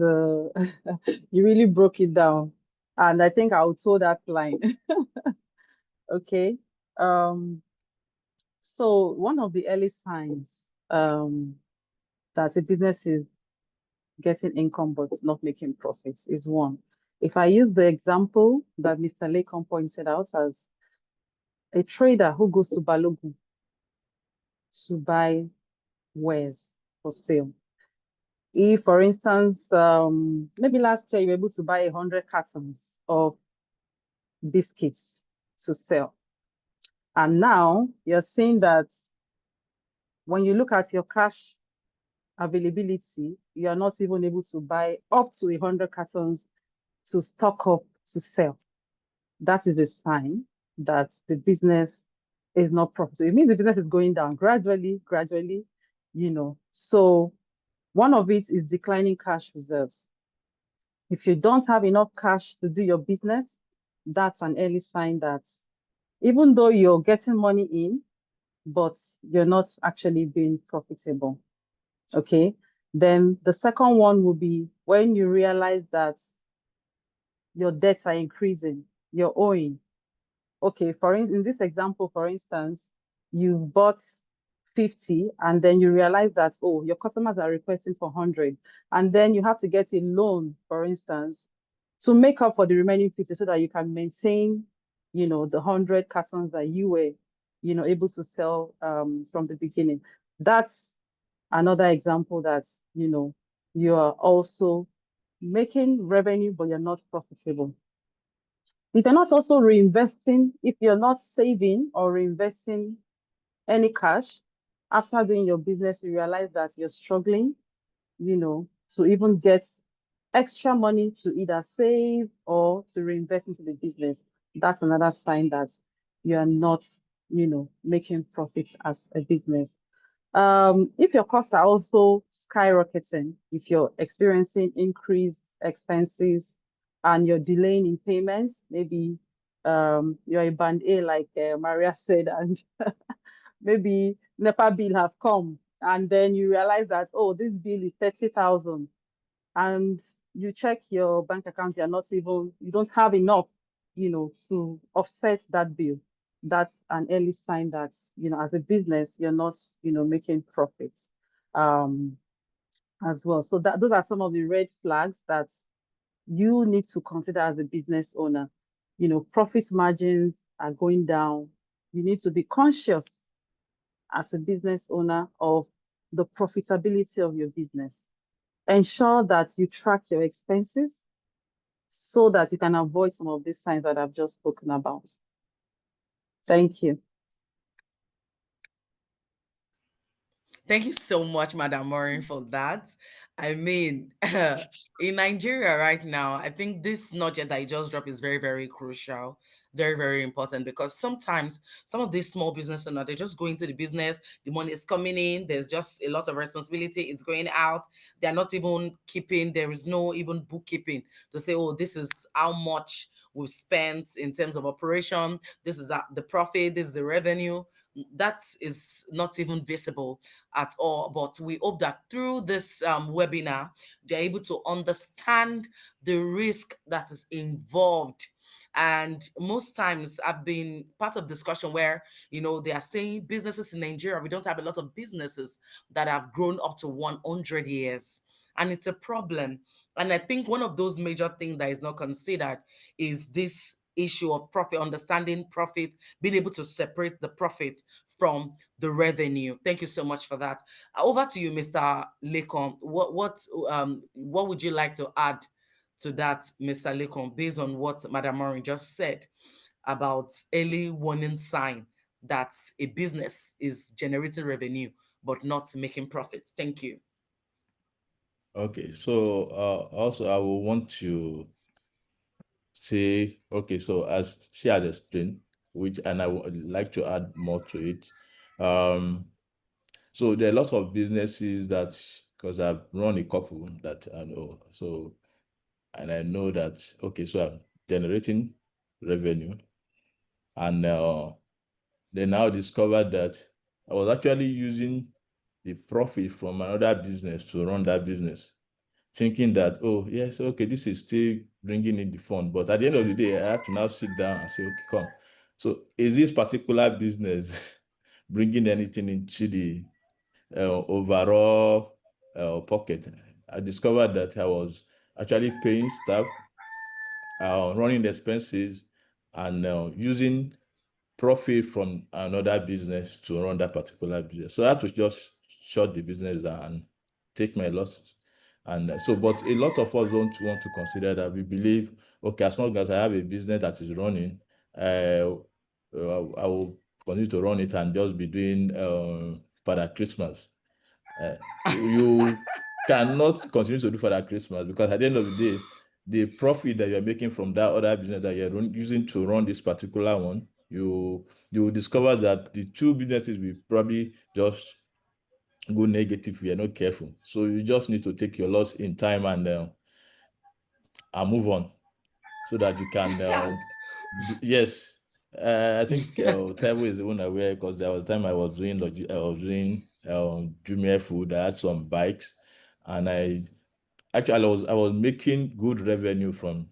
you really broke it down, and I think I'll toe that line. Okay. Um, so one of the early signs um that a business is getting income but not making profits is one. If I use the example that Mr. Lekon pointed out as a trader who goes to Balogun to buy wares for sale. If, for instance, maybe last year you were able to buy 100 cartons of biscuits to sell, and now you're seeing that when you look at your cash availability, you are not even able to buy up to 100 cartons to stock up to sell. That is a sign that the business is not profitable. It means the business is going down gradually, So one of it is declining cash reserves. If you don't have enough cash to do your business, that's an early sign that even though you're getting money in, but you're not actually being profitable. Okay. Then the second one will be when you realize that your debts are increasing, you're owing. Okay, in this example, for instance, you bought 50 and then you realize that, oh, your customers are requesting for 100. And then you have to get a loan, for instance, to make up for the remaining 50 so that you can maintain, the 100 cartons that you were, able to sell from the beginning. That's another example that, you are also making revenue, but you're not profitable. If you're not also reinvesting, if you're not saving or reinvesting any cash after doing your business, you realize that you're struggling, to even get extra money to either save or to reinvest into the business. That's another sign that you are not, making profits as a business. If your costs are also skyrocketing, if you're experiencing increased expenses and you're delaying in payments, maybe you're a band A, like Maria said, and maybe NEPA bill has come, and then you realize that, oh, this bill is 30,000, and you check your bank account, you don't have enough, to offset that bill. That's an early sign that, as a business, you're not, making profits as well. So those are some of the red flags that you need to consider as a business owner. Profit margins are going down. You need to be conscious as a business owner of the profitability of your business. Ensure that you track your expenses so that you can avoid some of these signs that I've just spoken about. Thank you. Thank you so much, Madam Maureen, for that. I mean, in Nigeria right now, I think this nugget that you just dropped is very, very crucial, very, very important, because sometimes some of these small business owners, they just go into the business, the money is coming in, there's just a lot of responsibility, it's going out, they're not even keeping, there is no even bookkeeping to say, oh, this is how much we've spent in terms of operation, this is the profit, this is the revenue. That is not even visible at all. But we hope that through this webinar, they're able to understand the risk that is involved. And most times I've been part of discussion where, they are saying businesses in Nigeria, we don't have a lot of businesses that have grown up to 100 years. And it's a problem. And I think one of those major things that is not considered is this issue of profit, understanding profit, being able to separate the profit from the revenue. Thank you so much for that. Over to you, Mr. Lekon. What would you like to add to that, Mr. Lekon, based on what Madam Maureen just said about early warning sign that a business is generating revenue but not making profits? Thank you. Okay, so also I will want to say, okay, so as she had explained, which and I would like to add more to it. So there are lots of businesses that, because I've run a couple that I know, so and I know that, okay, so I'm generating revenue, and they now discovered that I was actually using the profit from another business to run that business, thinking that, oh, yes, okay, this is still bringing in the fund. But at the end of the day, I had to now sit down and say, okay, come. So is this particular business bringing anything into the overall pocket? I discovered that I was actually paying staff, running expenses, and using profit from another business to run that particular business. So I had to just shut the business down and take my losses. And so, but a lot of us don't want to consider that. We believe, okay, as long as I have a business that is running, I will continue to run it and just be doing Father Christmas. You cannot continue to do Father Christmas, because at the end of the day, the profit that you're making from that other business that you're using to run this particular one, you will discover that the two businesses will probably just go negative if you're not careful. So you just need to take your loss in time and move on, so that you can yes. I think Taiwo is the one aware, because there was time I was doing Jumia food. I had some bikes, and I was making good revenue from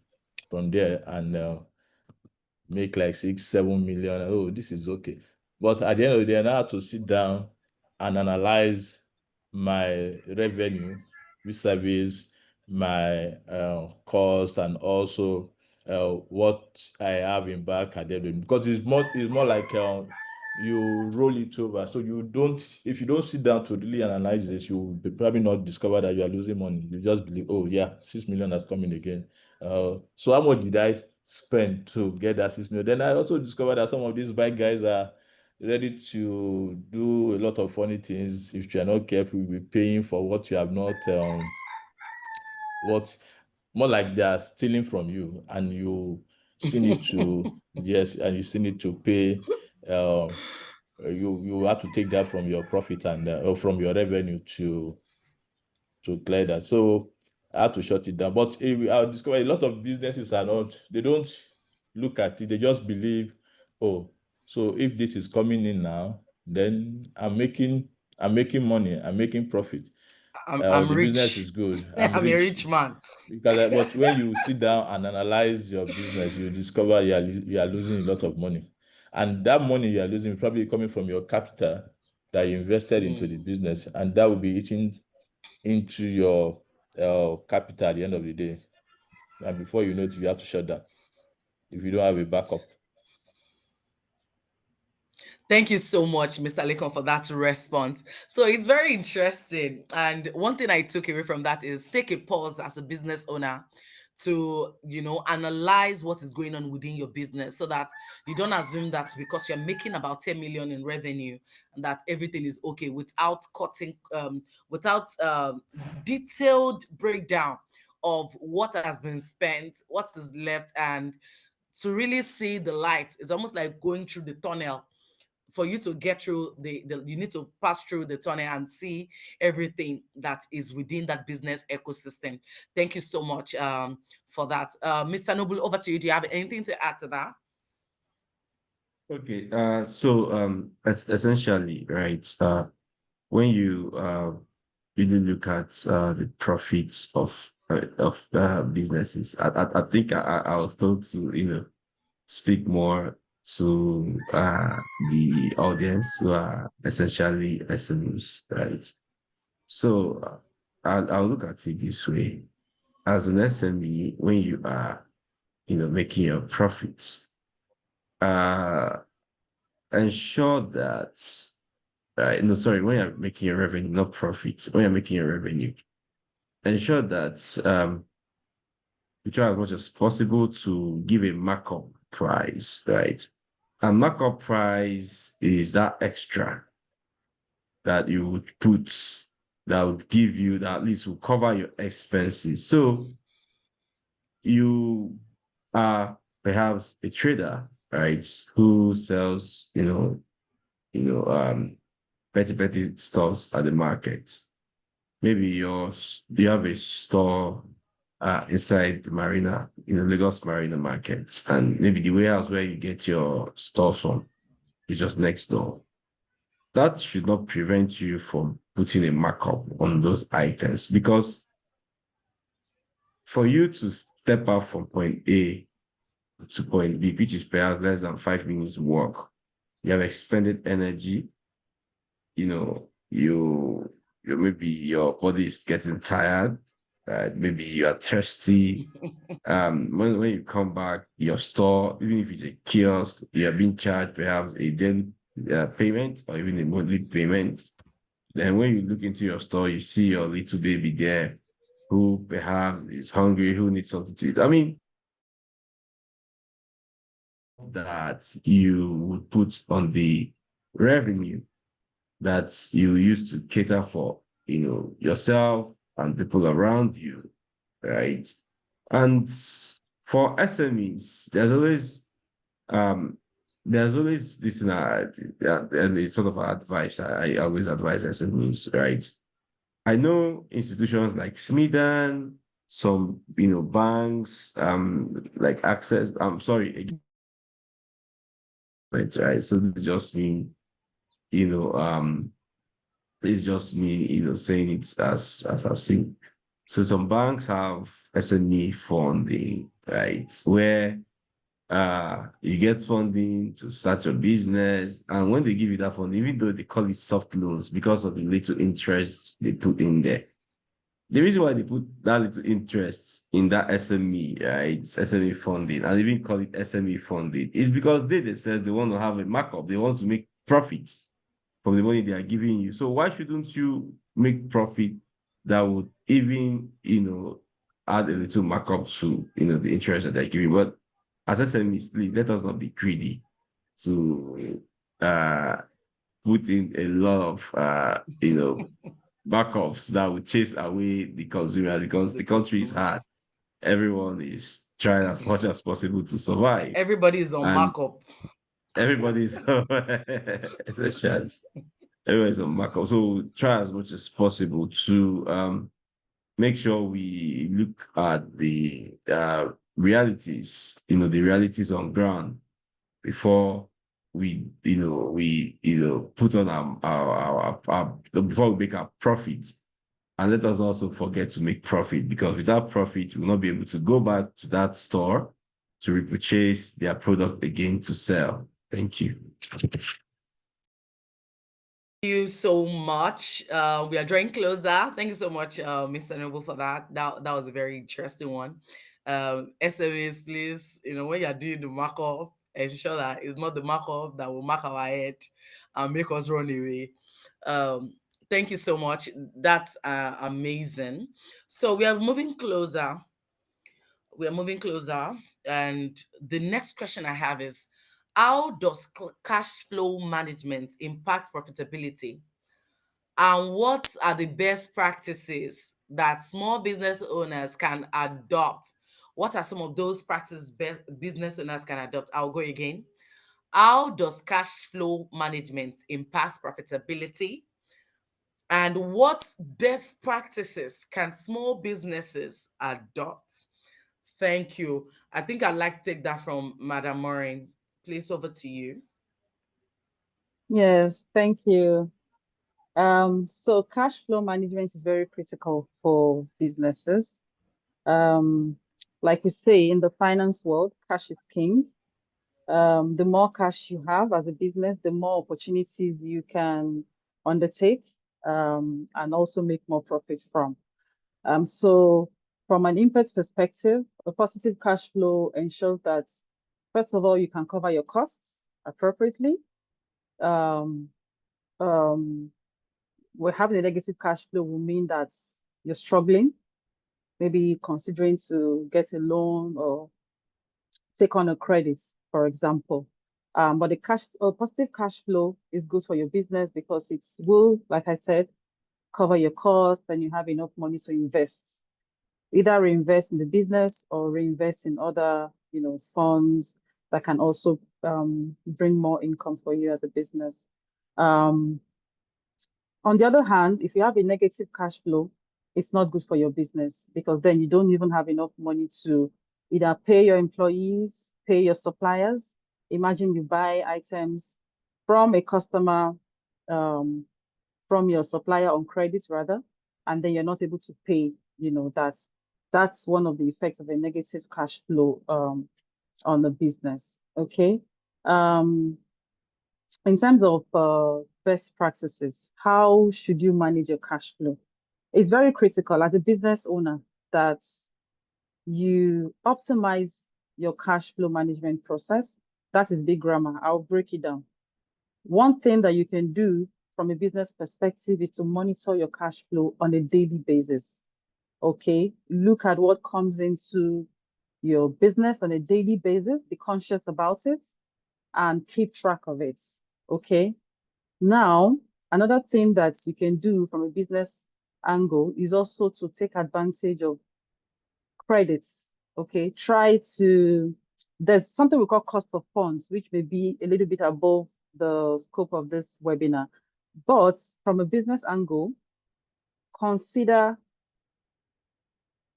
there, and make like 6-7 million. Oh, this is okay. But at the end of the day, I had to sit down and analyze my revenue vis-a-vis my cost, and also what I have in back at the end, because it's more like you roll it over. So if you don't sit down to really analyze this, you will probably not discover that you are losing money. You just believe, oh yeah, 6 million has come in again. So how much did I spend to get that 6 million? Then I also discovered that some of these bike guys are ready to do a lot of funny things. If you are not careful, you'll be paying for what you have not what more like they are stealing from you, and you still need to yes, and you still need to pay. You have to take that from your profit and or from your revenue to clear that. So I had to shut it down. But I discovered a lot of businesses are not, they don't look at it. They just believe, oh, so if this is coming in now, then I'm making money, I'm making profit. I'm The business rich. is good. I'm I'm a rich. rich man. But when you sit down and analyze your business, you discover you are losing a lot of money. And that money you are losing is probably coming from your capital that you invested into the business, and that will be eating into your capital at the end of the day. And before you know it, you have to shut down if you don't have a backup. Thank you so much, Mr. Lekon, for that response. So it's very interesting. And one thing I took away from that is take a pause as a business owner to, analyze what is going on within your business, so that you don't assume that because you're making about 10 million in revenue and that everything is okay, without detailed breakdown of what has been spent, what is left, and to really see the light. It's almost like going through the tunnel. For you to get through you need to pass through the tunnel and see everything that is within that business ecosystem. Thank you so much for that. Mr. Noble, over to you. Do you have anything to add to that? Okay. So essentially, right. When you really look at the profits of businesses, I think I was told to speak more to the audience who are essentially SMEs, right? So I'll look at it this way. As an SME, when you are, making your profits, uh, ensure that, no, sorry, when you're making your revenue, not profits, when you're making your revenue, ensure that you try as much as possible to give a markup price, right? And markup price is that extra that you would put that would give you that at least will cover your expenses. So you are perhaps a trader, right, who sells, petty stuffs at the market. Maybe you have a store inside the marina, Lagos Marina Market, and maybe the warehouse where you get your stuff from is just next door. That should not prevent you from putting a markup on those items, because for you to step out from point A to point B, which is perhaps less than 5 minutes walk, you have expended energy, maybe your body is getting tired, maybe you are thirsty. When you come back, your store, even if it's a kiosk, you are being charged perhaps a daily payment or even a monthly payment. Then when you look into your store, you see your little baby there who perhaps is hungry, who needs something to eat. I mean, that you would put on the revenue that you used to cater for, yourself and people around you, right? And for SMEs, there's always this and it's sort of advice. I always advise SMEs, right? I know institutions like Smedan, some banks, like Access. I'm sorry, right? So this just mean, you know, it's just me, saying it as I've seen. So some banks have SME funding, right? Where you get funding to start your business. And when they give you that funding, even though they call it soft loans because of the little interest they put in there, the reason why they put that little interest in that SME, right, SME funding, and even call it SME funding, is because they themselves, they want to have a markup. They want to make profits from the money they are giving you. So why shouldn't you make profit that would even, add a little markup to, the interest that they're giving? But as SMEs, please let us not be greedy to put in a lot of, backups that would chase away the consumer, because the country is hard. customers. Everyone is trying as much as possible to survive, Everybody is on and markup. everybody's it's a chance. Everybody's on backup. So try as much as possible to make sure we look at the realities, the realities on ground before we put on our before we make our profit. And let us also forget to make profit, because without profit, we'll not be able to go back to that store to repurchase their product again to sell. Thank you. You so much. We are drawing closer. Thank you so much, Mr. Noble, for that. That was a very interesting one. SMEs, please, when you're doing the markup, ensure that it's not the markup that will mark our head and make us run away. Um, Thank you so much. That's amazing. So we are moving closer. We are moving closer. And the next question I have is, how does cash flow management impact profitability? And what are the best practices that small business owners can adopt? What are some of those practices business owners can adopt? I'll go again. How does cash flow management impact profitability? And what best practices can small businesses adopt? Thank you. I think I'd like to take that from Madam Maureen. Please, over to you. Yes, thank you. So cash flow management is very critical for businesses. Um, like we say in the finance world, cash is king. The more cash you have as a business, the more opportunities you can undertake, and also make more profit from. So from an impact perspective, a positive cash flow ensures that, first of all, you can cover your costs appropriately. Um, um, Having a negative cash flow will mean that you're struggling, maybe considering to get a loan or take on a credit, for example. But positive cash flow is good for your business because it will, like I said, cover your costs and you have enough money to invest. Either reinvest in the business or reinvest in other, funds that can also bring more income for you as a business. Um, on the other hand, if you have a negative cash flow, it's not good for your business because then you don't even have enough money to either pay your employees, pay your suppliers. Imagine you buy items from a customer, um, from your supplier on credit rather, and then you're not able to pay, that's one of the effects of a negative cash flow on the business. Okay. Um, in terms of best practices, how should you manage your cash flow? It's very critical as a business owner that you optimize your cash flow management process. That is big grammar. I'll break it down. One thing that you can do from a business perspective is to monitor your cash flow on a daily basis. Okay, look at what comes into your business on a daily basis, be conscious about it, and keep track of it. Okay, now another thing that you can do from a business angle is also to take advantage of credits. Okay, there's something we call cost of funds, which may be a little bit above the scope of this webinar. But from a business angle, consider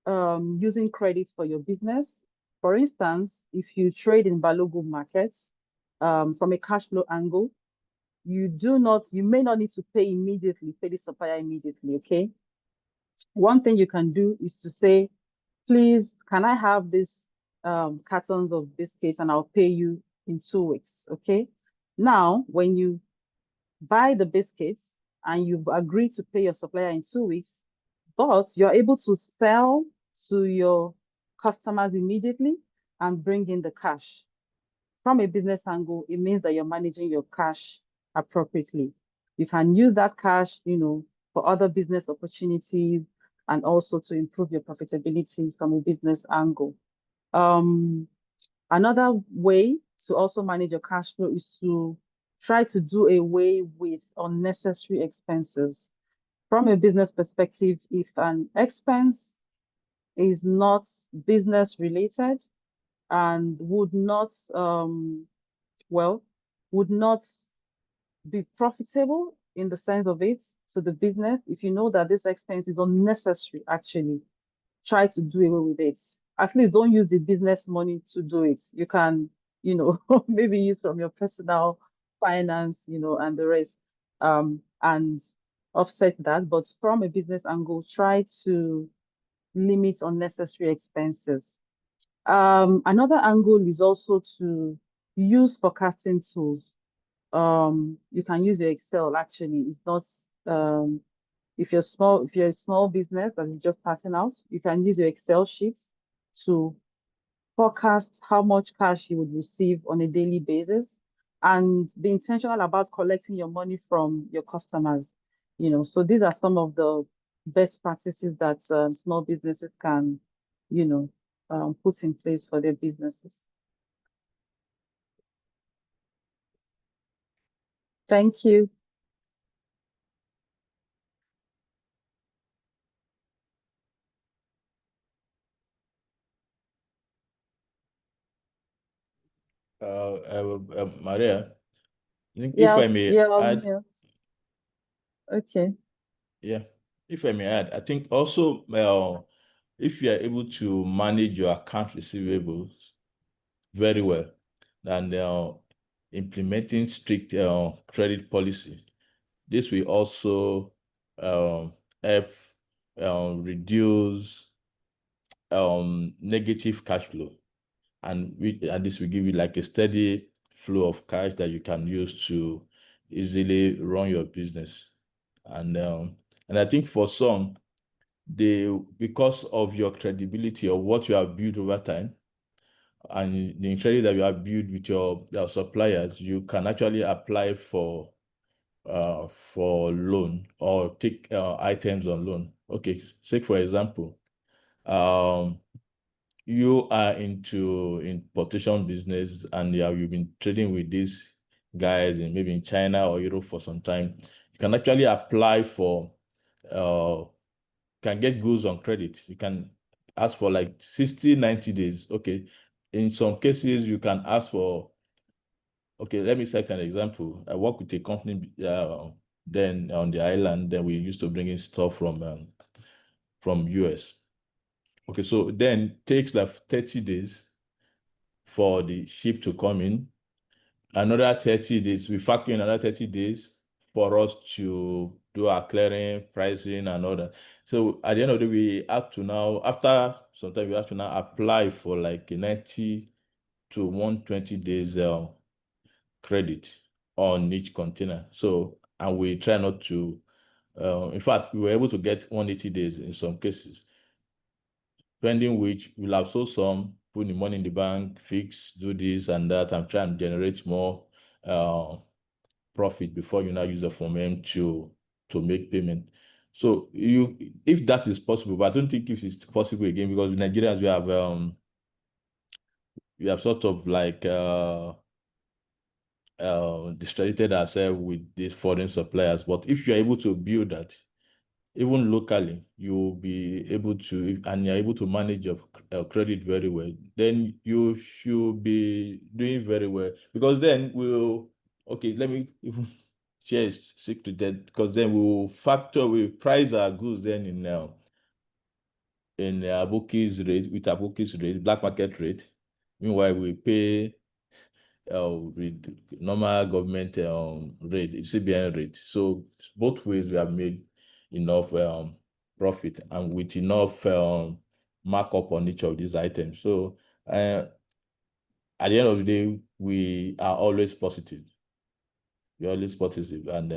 using credit for your business. For instance, if you trade in Balogun markets, from a cash flow angle, you may not need to pay the supplier immediately, okay? One thing you can do is to say, please, can I have this cartons of biscuits and I'll pay you in 2 weeks, okay? Now, when you buy the biscuits and you've agreed to pay your supplier in 2 weeks, but you're able to sell to your customers immediately and bring in the cash. From a business angle, it means that you're managing your cash appropriately. You can use that cash, for other business opportunities and also to improve your profitability from a business angle. Another way to also manage your cash flow is to try to do away with unnecessary expenses. From a business perspective, if an expense is not business related and would not be profitable in the sense of it to the business, if you know that this expense is unnecessary, actually, try to do away with it. At least don't use the business money to do it. You can, maybe use from your personal finance, and the rest, and offset that. But from a business angle, try to limit unnecessary expenses. Another angle is also to use forecasting tools. You can use your Excel actually. It's not if you're a small business that is just starting out, you can use your Excel sheets to forecast how much cash you would receive on a daily basis and be intentional about collecting your money from your customers. So these are some of the best practices that small businesses can, put in place for their businesses. Thank you. Maria, if I Yes, may yeah, add, okay. yeah, if I may add, I think also if you are able to manage your account receivables very well, and implementing strict credit policy, this will also help reduce negative cash flow, and this will give you like a steady flow of cash that you can use to easily run your business. And I think for some, because of your credibility of what you have built over time and the credit that you have built with your suppliers, you can actually apply for loan or take items on loan. Okay, say for example, you are into importation business and you've been trading with these guys in maybe in China or Europe for some time, you can actually apply for can get goods on credit. You can ask for like 60, 90 days. Okay. In some cases, you can ask for, okay, let me cite an example. I work with a company then on the island, then we used to bring in stuff from US. Okay, so then takes like 30 days for the ship to come in. Another 30 days, we factor in another 30 days for us to do our clearing, pricing, and all that. So at the end of the day, we have to now, after some time, we have to now apply for like a 90 to 120 days credit on each container. So, and we try not to, in fact, we were able to get 180 days in some cases, pending which we'll have sold some, put the money in the bank, fix, do this and that, and try and generate more profit before you now use the form M to make payment. So if that is possible, but I don't think if it's possible again, because with Nigerians we have sort of like distracted ourselves with these foreign suppliers. But if you're able to build that, even locally, you'll be able to, and you're able to manage your credit very well, then you should be doing very well. Because then okay, let me even share a secret that, because then we price our goods then in Aboki's rate, with Aboki's rate, black market rate. Meanwhile, we pay with normal government rate, CBN rate. So both ways we have made enough profit and with enough markup on each of these items. So at the end of the day, we are always positive. We're always positive, and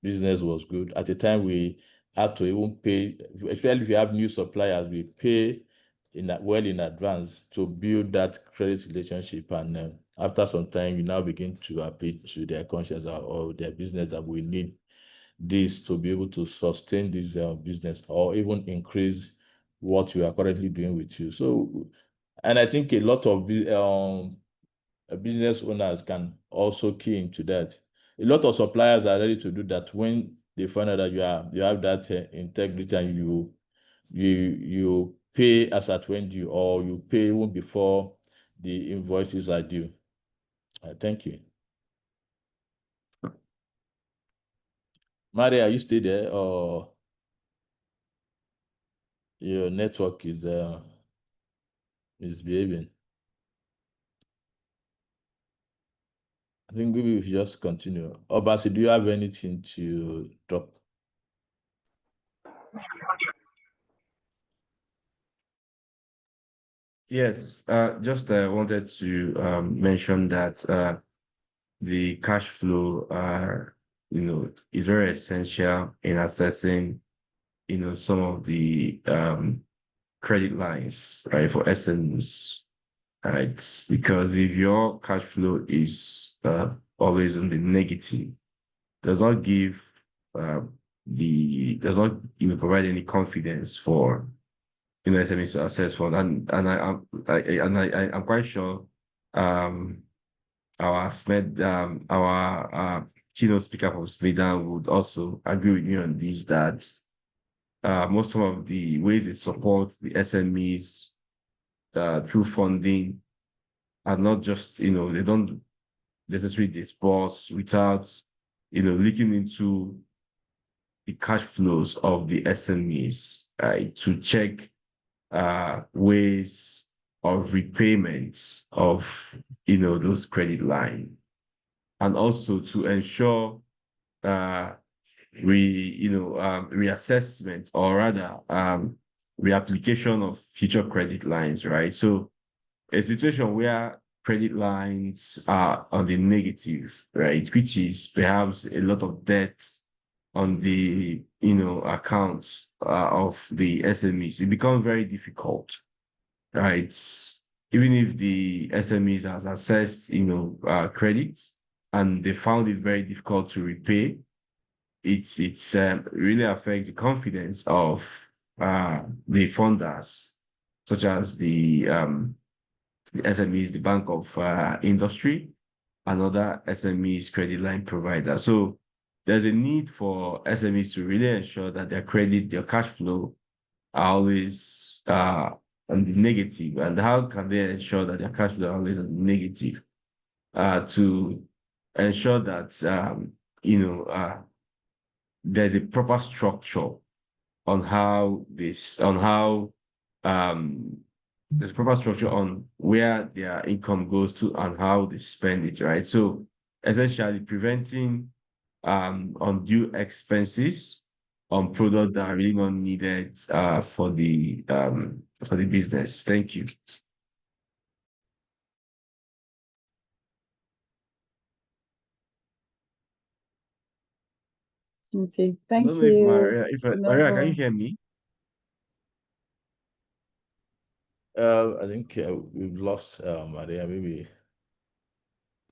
business was good. At the time, we had to even pay, especially if you have new suppliers, we pay well in advance to build that credit relationship. And after some time, you now begin to appeal to their conscience or their business that we need this to be able to sustain this business or even increase what you are currently doing with you. So, and I think a lot of business owners can also key into that. A lot of suppliers are ready to do that when they find out that you have that integrity and you pay as at when due, or you pay even before the invoices are due. Thank you. Maria, are you still there, or your network is misbehaving? I think maybe we should just continue. Obasi, do you have anything to drop? Yes, just wanted to mention that the cash flow, is very essential in assessing, some of the credit lines, right, for SMEs, right? Because if your cash flow is always on the negative, does not give uh, does not even provide any confidence for SMEs to access fund, I'm quite sure our keynote speaker from Sweden would also agree with me on this, that most of the ways they support the SMEs through funding are not just, they don't necessarily disperse without, looking into the cash flows of the SMEs, right, to check ways of repayments of, those credit line, and also to ensure uh, reassessment, or rather reapplication of future credit lines, right? So a situation where credit lines are on the negative, right, which is perhaps a lot of debt on the accounts of the SMEs, it becomes very difficult, right? Even if the SMEs has assessed credit and they found it very difficult to repay, it's really affects the confidence of the funders such as the SMEs, the Bank of Industry, and other SMEs credit line provider. So there's a need for SMEs to really ensure that their cash flow are always negative. And how can they ensure that their cash flow are always negative? To ensure that there's a proper structure on how um there's a proper structure on where their income goes to and how they spend it, right? So essentially preventing undue expenses on products that are really not needed for the business. Thank you. Okay, I don't thank know if you, Maria, can you Noble. hear me? I think we've lost Maria. Maybe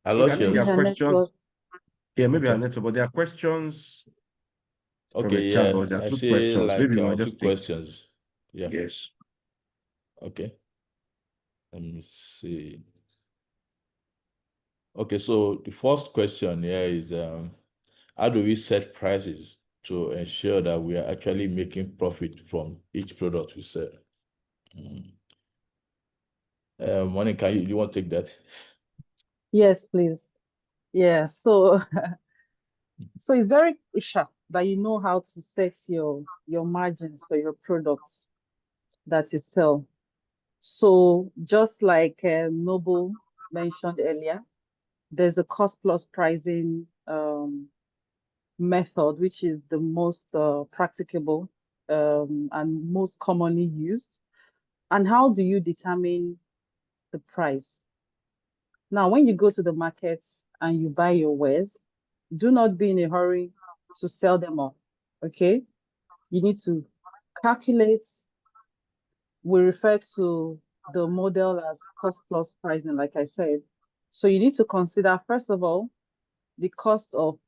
I Okay, I lost think there Maybe are yours. her questions. network. Yeah, maybe our Okay. network, but there are questions from Okay. a chat, Yeah, but there are I two see questions. like Maybe we might two just take. questions. Yeah. Yes. Okay. Let me see. Okay. So the first question here is how do we set prices to ensure that we are actually making profit from each product we sell? Mm. Monica, you want to take that? Yes, please. Yeah, so so it's very crucial that you know how to set your margins for your products that you sell. So just like Noble mentioned earlier, there's a cost plus pricing method, which is the most practicable and most commonly used. And how do you determine the price? Now, when you go to the markets and you buy your wares, do not be in a hurry to sell them all. Okay? You need to calculate. We refer to the model as cost plus pricing, like I said. So you need to consider, first of all, the cost of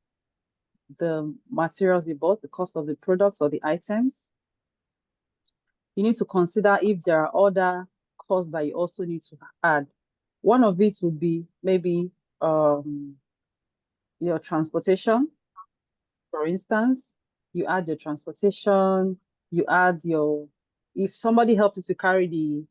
the materials you bought, the cost of the products or the items. You need to consider if there are other costs that you also need to add. One of these would be maybe your transportation. For instance, you add your transportation, you add your, if somebody helps you to carry the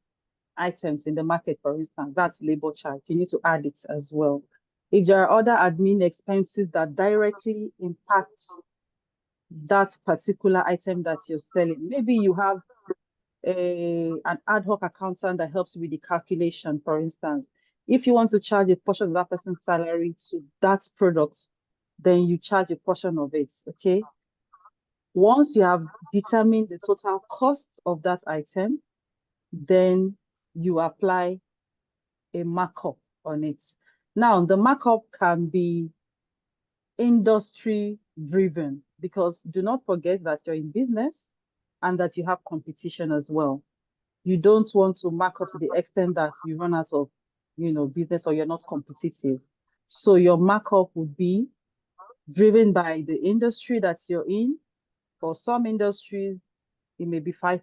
items in the market, for instance, that's labor charge. You need to add it as well. If there are other admin expenses that directly impact that particular item that you're selling, maybe you have an ad hoc accountant that helps you with the calculation, for instance. If you want to charge a portion of that person's salary to that product, then you charge a portion of it, okay? Once you have determined the total cost of that item, then you apply a markup on it. Now, the markup can be industry driven because do not forget that you're in business and that you have competition as well. You don't want to mark up to the extent that you run out of, business or you're not competitive. So your markup would be driven by the industry that you're in. For some industries, it may be 5%,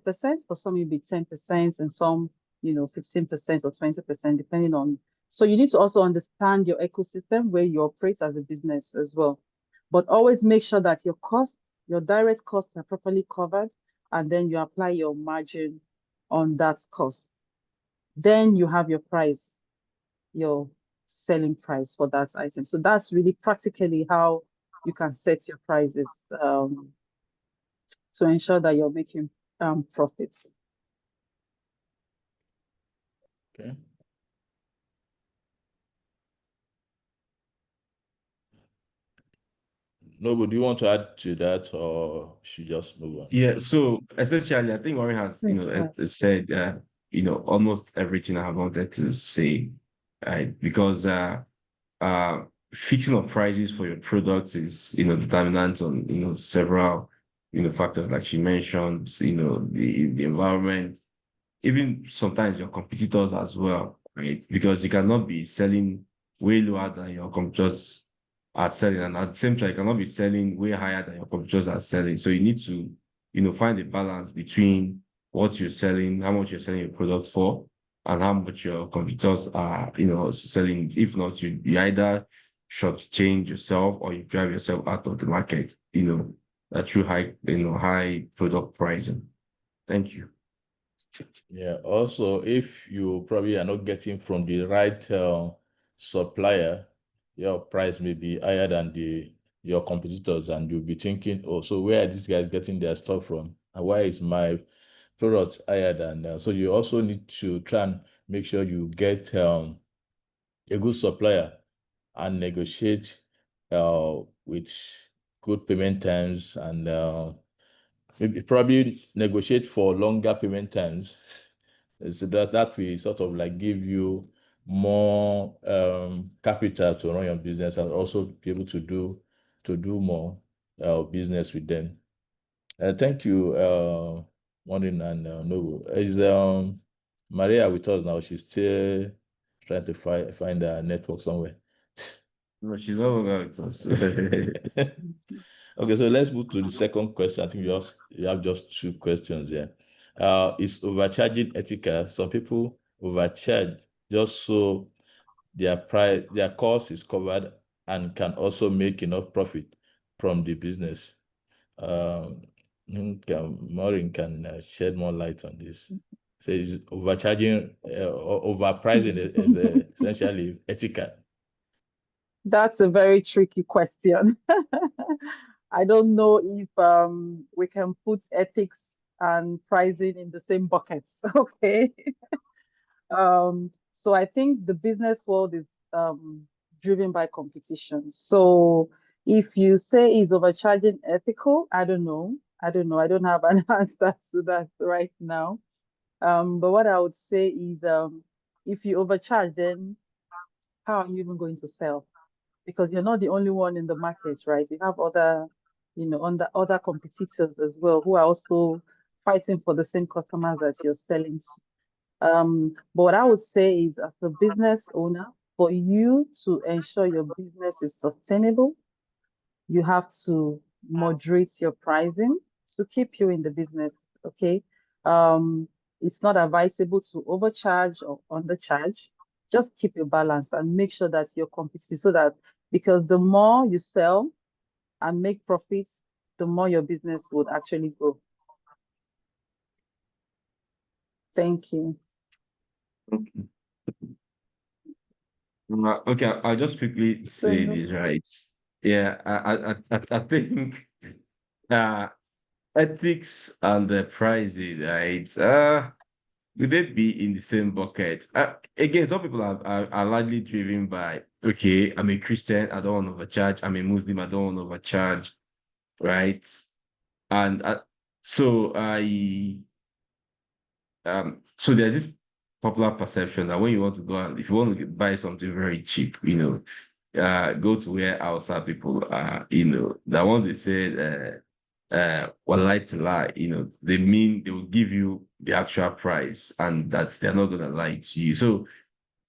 for some it may be 10%, and some, 15% or 20%, depending on. So you need to also understand your ecosystem where you operate as a business as well. But always make sure that your costs, your direct costs are properly covered, and then you apply your margin on that cost. Then you have your price, your selling price for that item. So that's really practically how you can set your prices to ensure that you're making profits. Okay. No, do you want to add to that or should just move on? Yeah, so essentially, I think Warren has, said, almost everything I have wanted to say, right? Because fixing of prices for your products is, determinant on, several, factors like she mentioned, the environment, even sometimes your competitors as well, right? Because you cannot be selling way lower than your competitors are selling, and at the same time, you cannot be selling way higher than your competitors are selling. So you need to, find a balance between what you're selling, how much you're selling your product for, and how much your competitors are, selling. If not, you either shortchange yourself or you drive yourself out of the market, through high product pricing. Thank you. Yeah. Also, if you probably are not getting from the right supplier, your price may be higher than your competitors, and you'll be thinking, oh, so where are these guys getting their stuff from, and why is my product higher than? So you also need to try and make sure you get a good supplier and negotiate with good payment terms, and maybe probably negotiate for longer payment terms, so that will sort of like give you more capital to run your business, and also be able to do more business with them. Thank you, Morning and Noble. Is Maria with us now? She's still trying to find a network somewhere. No, she's no longer with us. Okay, so let's move to the second question. I think you have just two questions here. Is overcharging ethical? Some people overcharge just so their cost is covered and can also make enough profit from the business. Maureen can shed more light on this. So is overcharging or overpricing is essentially ethical? That's a very tricky question. I don't know if we can put ethics and pricing in the same buckets. Okay. So I think the business world is driven by competition. So if you say is overcharging ethical, I don't know. I don't have an answer to that right now. But what I would say is if you overcharge, then how are you even going to sell? Because you're not the only one in the market, right? You have other, other competitors as well who are also fighting for the same customers that you're selling to. But what I would say is, as a business owner, for you to ensure your business is sustainable, you have to moderate your pricing to keep you in the business. Okay. It's not advisable to overcharge or undercharge. Just keep your balance and make sure that you're competing, so that, because the more you sell and make profits, the more your business would actually grow. Thank you. Okay, I'll just quickly say this, right? Yeah, I think ethics and the pricing, right? Would they be in the same bucket? Again, some people are largely driven by, okay, I'm a Christian, I don't want to overcharge. I'm a Muslim, I don't want to overcharge, right? And so there's this popular perception that when you want to go out, if you want to buy something very cheap, go to where outside people are, that once they said well, lie to lie, they mean they will give you the actual price and that they're not gonna lie to you. So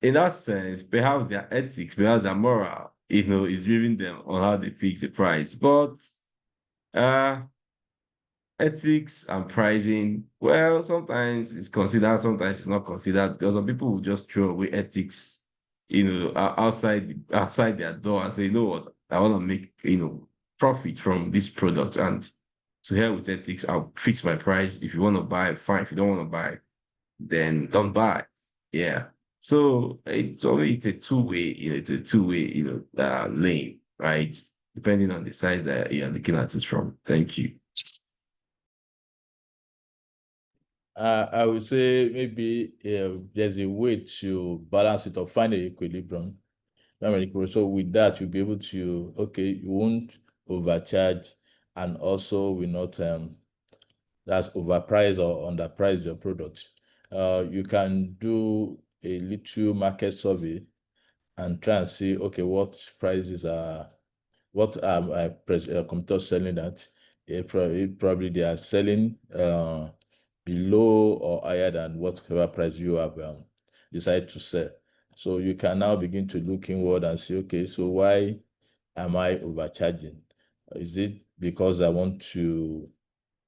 in that sense, perhaps their ethics, perhaps their moral, is driving them on how they fix the price. But uh ethics and pricing, well, sometimes it's considered, sometimes it's not considered, because some people will just throw away ethics, outside their door and say, you know what, I want to make, profit from this product, and to hell with ethics, I'll fix my price. If you want to buy, fine. If you don't want to buy, then don't buy. Yeah. So it's a two-way, lane, right? Depending on the size that you're looking at it from. Thank you. I would say maybe there's a way to balance it or find an equilibrium. So with that, you'll be able to, okay, you won't overcharge, and also will not that's overpriced or underpriced your product. You can do a little market survey and try and see, okay, what prices are, what are my competitors selling at. Probably they are selling below or higher than whatever price you have decided to sell. So you can now begin to look inward and see, okay, so why am I overcharging? Is it because I want to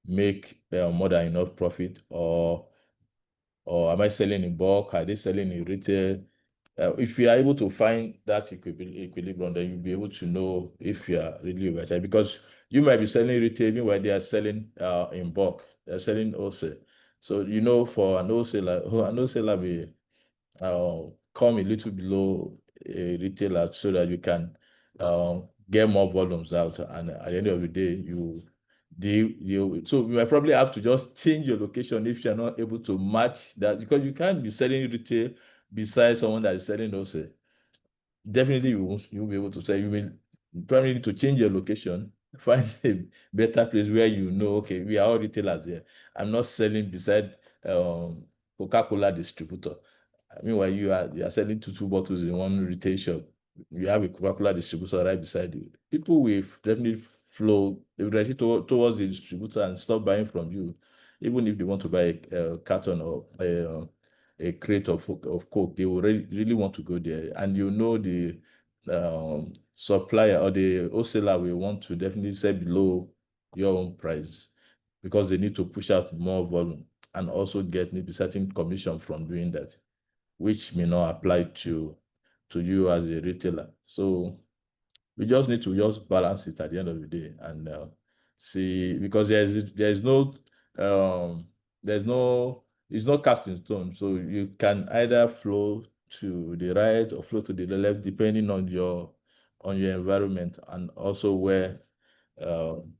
make more than enough profit, or am I selling in bulk? Are they selling in retail? If you are able to find that equilibrium, then you'll be able to know if you are really overcharged, because you might be selling retail, meanwhile they are selling in bulk. They're selling wholesale. So for an wholesaler will come a little below a retailer so that you can get more volumes out, and at the end of the day, so you might probably have to just change your location if you're not able to match that, because you can't be selling retail besides someone that is selling wholesale. Definitely you won't be able to sell. You will probably need to change your location, find a better place where okay, we are all retailers here. I'm not selling beside Coca-Cola distributor. Meanwhile, you are selling two bottles in one retail shop. You have a Coca-Cola distributor right beside you. People will definitely flow. They will direct towards the distributor and stop buying from you, even if they want to buy a carton or a crate of Coke. They will really want to go there, and the supplier or the wholesaler will want to definitely sell below your own price, because they need to push out more volume and also get maybe certain commission from doing that, which may not apply to you as a retailer. So we just need to just balance it at the end of the day and see, because there's no um there's no it's not cast in stone. So you can either flow to the right or flow to the left, depending on your environment and also where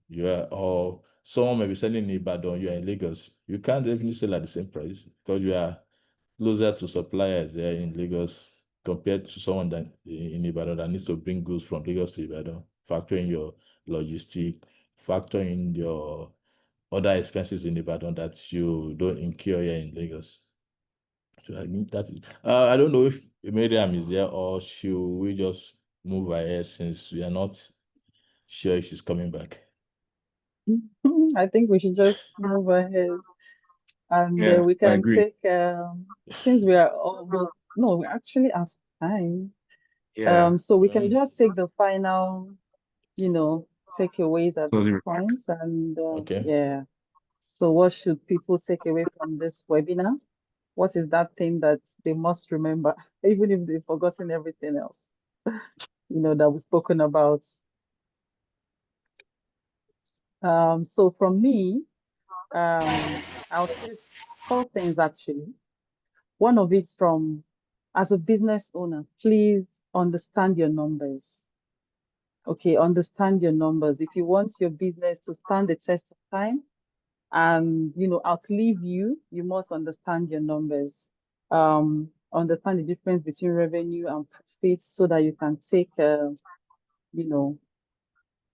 you are. Or someone may be selling in Ibadan, you are in Lagos. You can't definitely sell at the same price because you are closer to suppliers there in Lagos compared to someone that in Ibadan that needs to bring goods from Lagos to Ibadan. Factor in your logistic, factor in your other expenses in Ibadan that you don't incur here in Lagos. So I think that is. I don't know if Miriam is there, or should we just move ahead since we are not sure if she's coming back. I think we should just move ahead, and Yeah, we I can agree. take since we are almost no, we're actually out of time. Yeah. So we can Mm, just take the final, takeaways at this Closing remarks. point, and okay. yeah. So what should people take away from this webinar? What is that thing that they must remember, even if they've forgotten everything else, that we've spoken about? So from me, I'll say four things actually. One of it's from, as a business owner, please understand your numbers. Okay, understand your numbers. If you want your business to stand the test of time and outlive you, you must understand your numbers. Understand the difference between revenue and profit so that you can take you know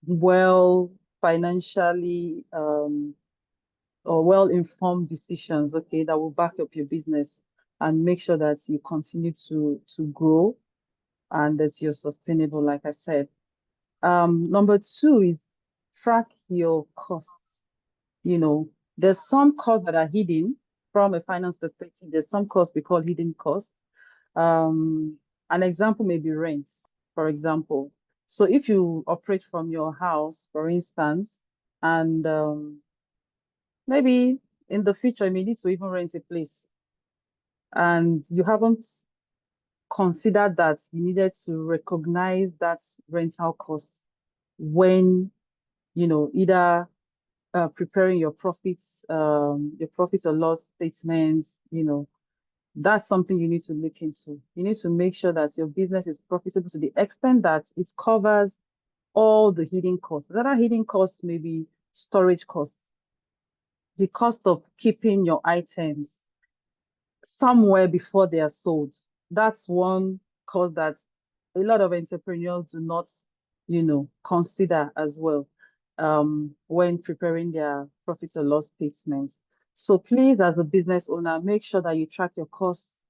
well financially or well-informed decisions, okay, that will back up your business and make sure that you continue to grow and that you're sustainable, like I said. Number two is track your costs. There's some costs that are hidden from a finance perspective. There's some costs we call hidden costs. An example may be rent, for example. So if you operate from your house, for instance, and maybe in the future you may need to even rent a place, and you haven't considered that you needed to recognize that rental cost when either preparing your profit or loss statements, that's something you need to look into. You need to make sure that your business is profitable to the extent that it covers all the hidden costs. The other hidden costs may be storage costs, the cost of keeping your items somewhere before they are sold. That's one cost that a lot of entrepreneurs do not, consider as well when preparing their profit or loss statements. So please, as a business owner, make sure that you track your costs,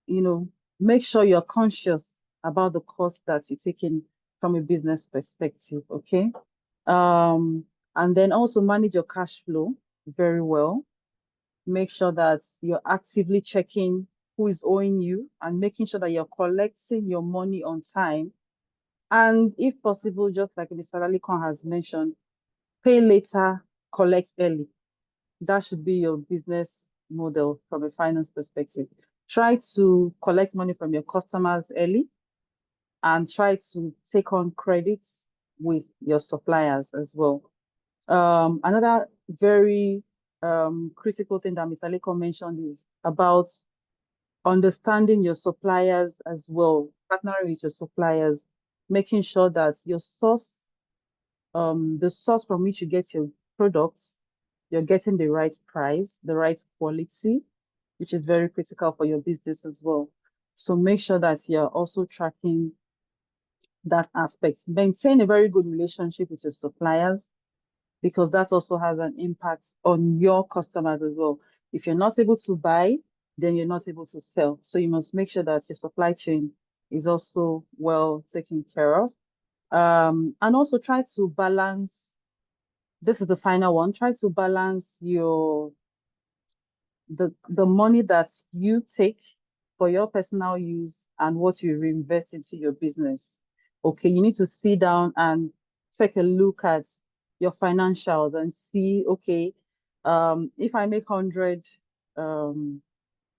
make sure you're conscious about the costs that you're taking from a business perspective, okay? And then also manage your cash flow very well. Make sure that you're actively checking who is owing you and making sure that you're collecting your money on time. And if possible, just like Mr. Lalikon has mentioned, pay later collect early. That should be your business model from a finance perspective. Try to collect money from your customers early and try to take on credits with your suppliers as well. Another very critical thing that Mr. Leko mentioned is about understanding your suppliers as well, partnering with your suppliers, making sure that your source, the source from which you get your products, you're getting the right price, the right quality, which is very critical for your business as well. So make sure that you're also tracking that aspect. Maintain a very good relationship with your suppliers because that also has an impact on your customers as well. If you're not able to buy, then you're not able to sell. So you must make sure that your supply chain is also well taken care of. And also try to balance, this is the final one, try to balance the money that you take for your personal use and what you reinvest into your business. Okay, you need to sit down and take a look at your financials and see, okay, if I make 100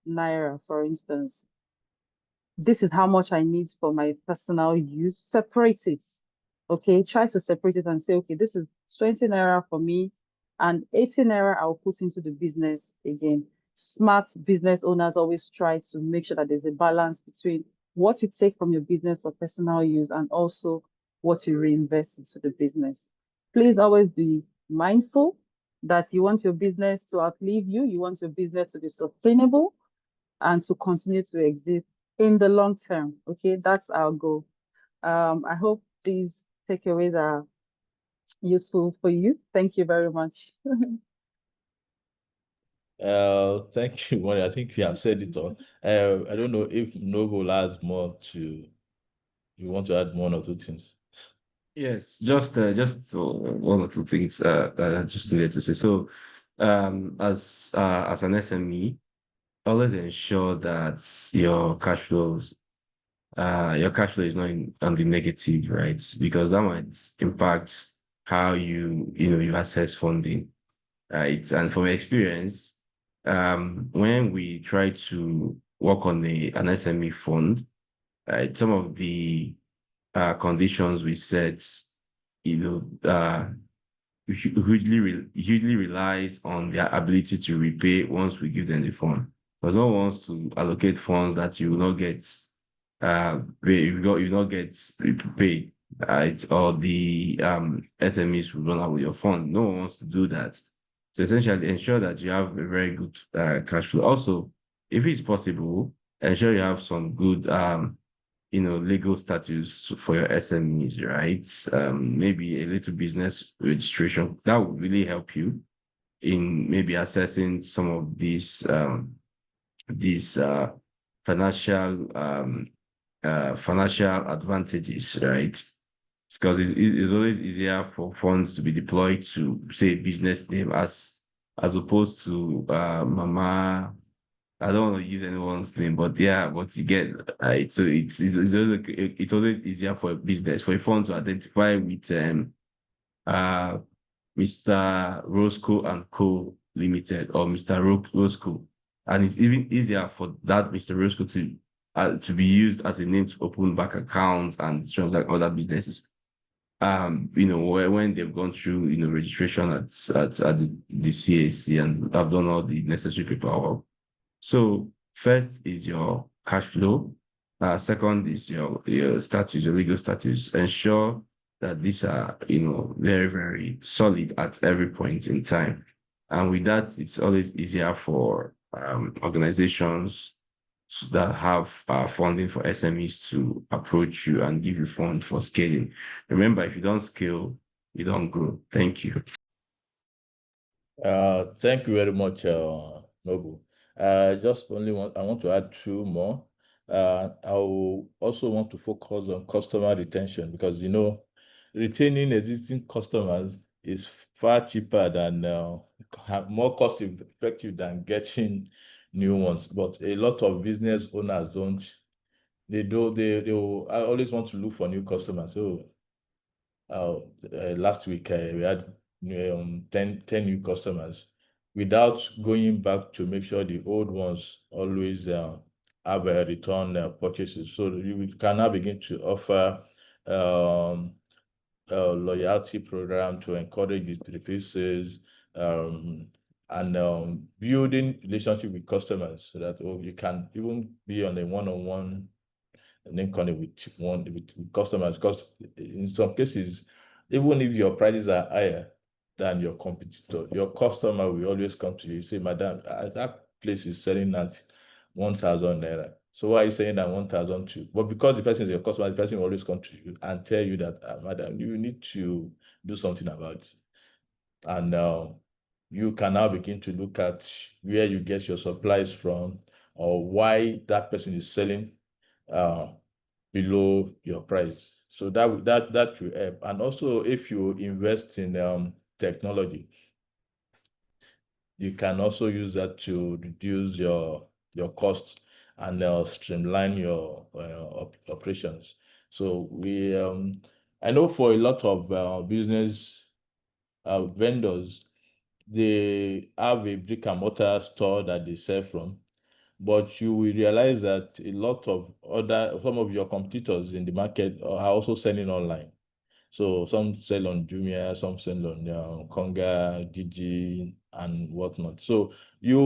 naira, for instance, this is how much I need for my personal use. Separate it. Okay, try to separate it and say, okay, this is 20 naira for me and 80 naira I'll put into the business again. Smart business owners always try to make sure that there's a balance between what you take from your business for personal use and also what you reinvest into the business. Please always be mindful that you want your business to outlive you, you want your business to be sustainable and to continue to exist in the long term. Okay, that's our goal. I hope these takeaways are useful for you. Thank you very much. Thank you, Moni. I think we have said it all. I don't know if Noble has more to. You want to add one or two things? Yes, just one or two things that I just needed to say. So, as an SME, always ensure that your cash flow is not on the negative, right? Because that might impact how you access funding, right? And from experience, when we try to work on an SME fund, right, some of the conditions we set, you know, hugely relies on their ability to repay once we give them the fund. Because no one wants to allocate funds that you will not get, you not get paid, right? Or the SMEs will run out with your fund. No one wants to do that. So essentially, ensure that you have a very good cash flow. Also, if it's possible, ensure you have some good legal status for your SMEs, right? Maybe a little business registration that would really help you in maybe assessing some of these financial financial advantages, right? Because it's always easier for funds to be deployed to say business name as opposed to mama. I don't want to use anyone's name, but yeah, but you get so it's always easier for a business for a fund to identify with uh Mr. Roscoe and Co. Limited or Mr. Roscoe, and it's even easier for that Mr. Roscoe to be used as a name to open bank accounts and transact other businesses. When they've gone through registration at the CAC and have done all the necessary paperwork. So first is your cash flow. Second is your status, your legal status. Ensure that these are very, very solid at every point in time. And with that, it's always easier for organizations that have funding for SMEs to approach you and give you funds for scaling. Remember, if you don't scale, you don't grow. Thank you. Thank you very much, Noble. I want to add two more. I will also want to focus on customer retention because retaining existing customers is far cheaper than more cost effective than getting new ones. But a lot of business owners don't. They will I always want to look for new customers. So last week we had 10 new customers without going back to make sure the old ones always have a return purchases. So you can now begin to offer um, a loyalty program to encourage the repeat sales, and building relationship with customers so that you can even be on a one-on-one link on it with customers, because in some cases, even if your prices are higher than your competitor, your customer will always come to you, say, "Madam, that place is selling at 1,000 naira. So why are you saying that 1,002?" But because the person is your customer, the person will always come to you and tell you that, "Madam, you need to do something about it." And you can now begin to look at where you get your supplies from, or why that person is selling uh, below your price. So that will help. And also, if you invest in technology, you can also use that to reduce your costs and streamline your operations. So I know for a lot of business vendors, they have a brick and mortar store that they sell from, but you will realize that some of your competitors in the market are also selling online. So some sell on Jumia, some sell on Konga, Gigi, and whatnot. So you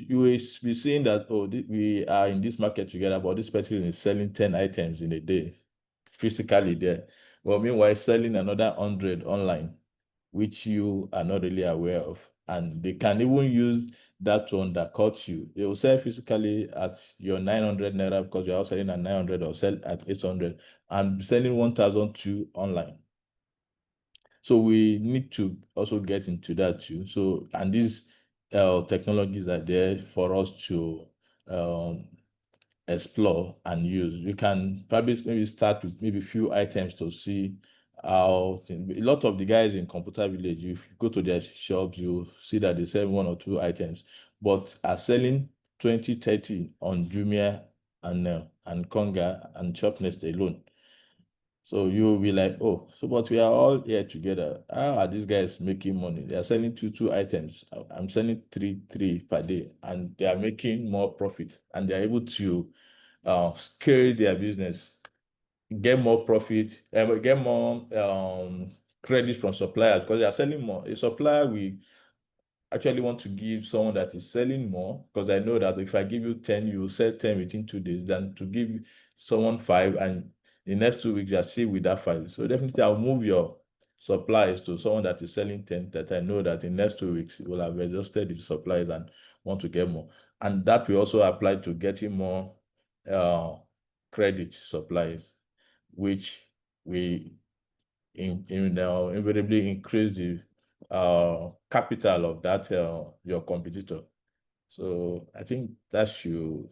will be seeing that, we are in this market together, but this person is selling 10 items in a day, physically there. Well, meanwhile, selling another 100 online, which you are not really aware of. And they can even use that one that caught you. They will sell physically at your 900 naira because you're selling at 900, or sell at 800 and selling 1,002 online. So we need to also get into that too. So, and these technologies are there for us to um, explore and use. We can probably maybe start with maybe few items to see how a lot of the guys in Computer Village, if you go to their shops, you see that they sell 1 or 2 items, but are selling 20, 30 on Jumia and Konga and Shopnest alone. So you'll be like, "Oh, so but we are all here together. How are these guys making money? They are selling two items. I'm selling three per day, and they are making more profit, and they are able to scale their business, get more profit, and get more credit from suppliers because they are selling more. A supplier will actually want to give someone that is selling more, because I know that if I give you 10, you will sell 10 within 2 days, than to give someone 5 and the next 2 weeks you are still with that 5. So definitely I'll move your supplies to someone that is selling 10, that I know that in the next 2 weeks will have exhausted his supplies and want to get more. And that will also apply to getting more uh, credit supplies, which we invariably increase the capital of that your competitor. So I think that should,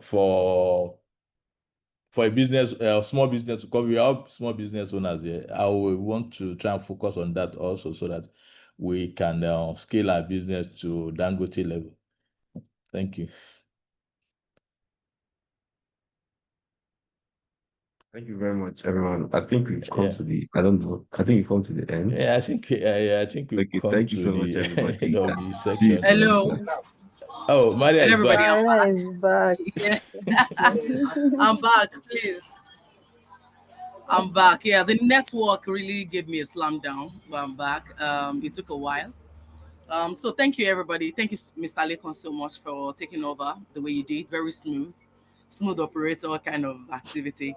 for a business, small business, because we have small business owners here, I will want to try and focus on that also, so that we can scale our business to Dangote level. Thank you. Thank you very much, everyone. I think we've come Yeah. to the, I don't know, I think we've come to the end. Yeah, I think we've Okay, come thank you to so much, the end everybody. of the See you section. some other Hello. time. Oh, Maria Hello, is back. everybody. I'm Maria back. is back. Yeah. I'm back, please. I'm back. Yeah, the network really gave me a slam down, but I'm back. It took a while. So thank you, everybody. Thank you, Mr. Lekon, so much for taking over the way you did. Very smooth operator kind of activity.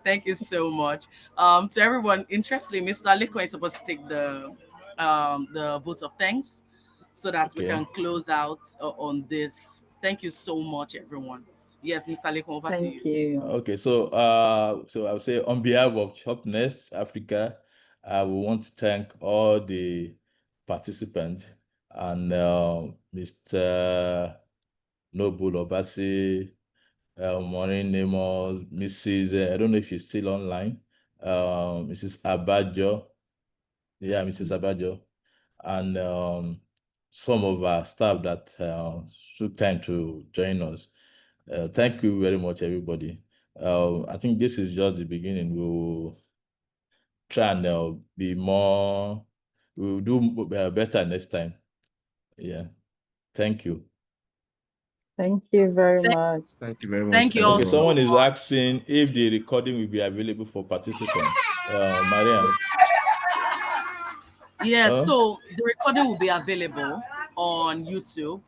Thank you so much. To everyone, interestingly, Mr. Lekon is supposed to take the vote of thanks so that we Okay. can close out on this. Thank you so much, everyone. Yes, Mr. Lekon, over to Thank you. you. Okay, so I would say on behalf of Shopnest Africa, I would want to thank all the participants and Mr. Noble Obasi, Maureen Nemos, Mrs. I don't know if she's still online, Mrs. Abajo, yeah, Mrs. Abajo, and some of our staff that took time to join us. Thank you very much, everybody. I think this is just the beginning. try and be more. We'll do better next time. Yeah. Thank you. Thank you very Thank- much. Thank you very much, Thank you all Okay, so everyone. someone is much. asking if the recording will be available for participants. Maria. Yeah, Oh, so the recording will be available on YouTube.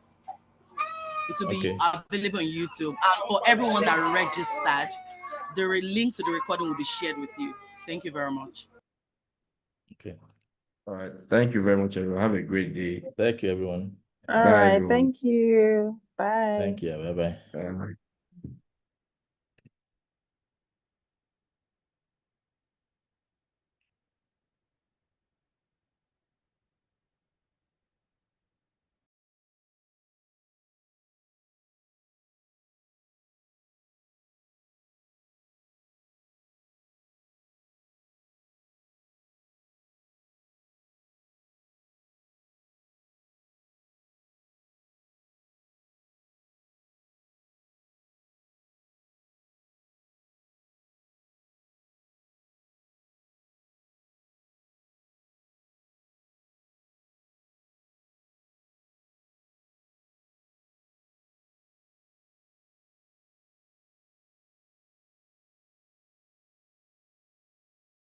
It will be okay. available on YouTube. And for everyone that registered, the link to the recording will be shared with you. Thank you very much. Okay. All right. Thank you very much, everyone. Have a great day. Thank you, everyone. All Bye, right. everyone. Thank you. Bye. Thank you. Bye-bye. Bye.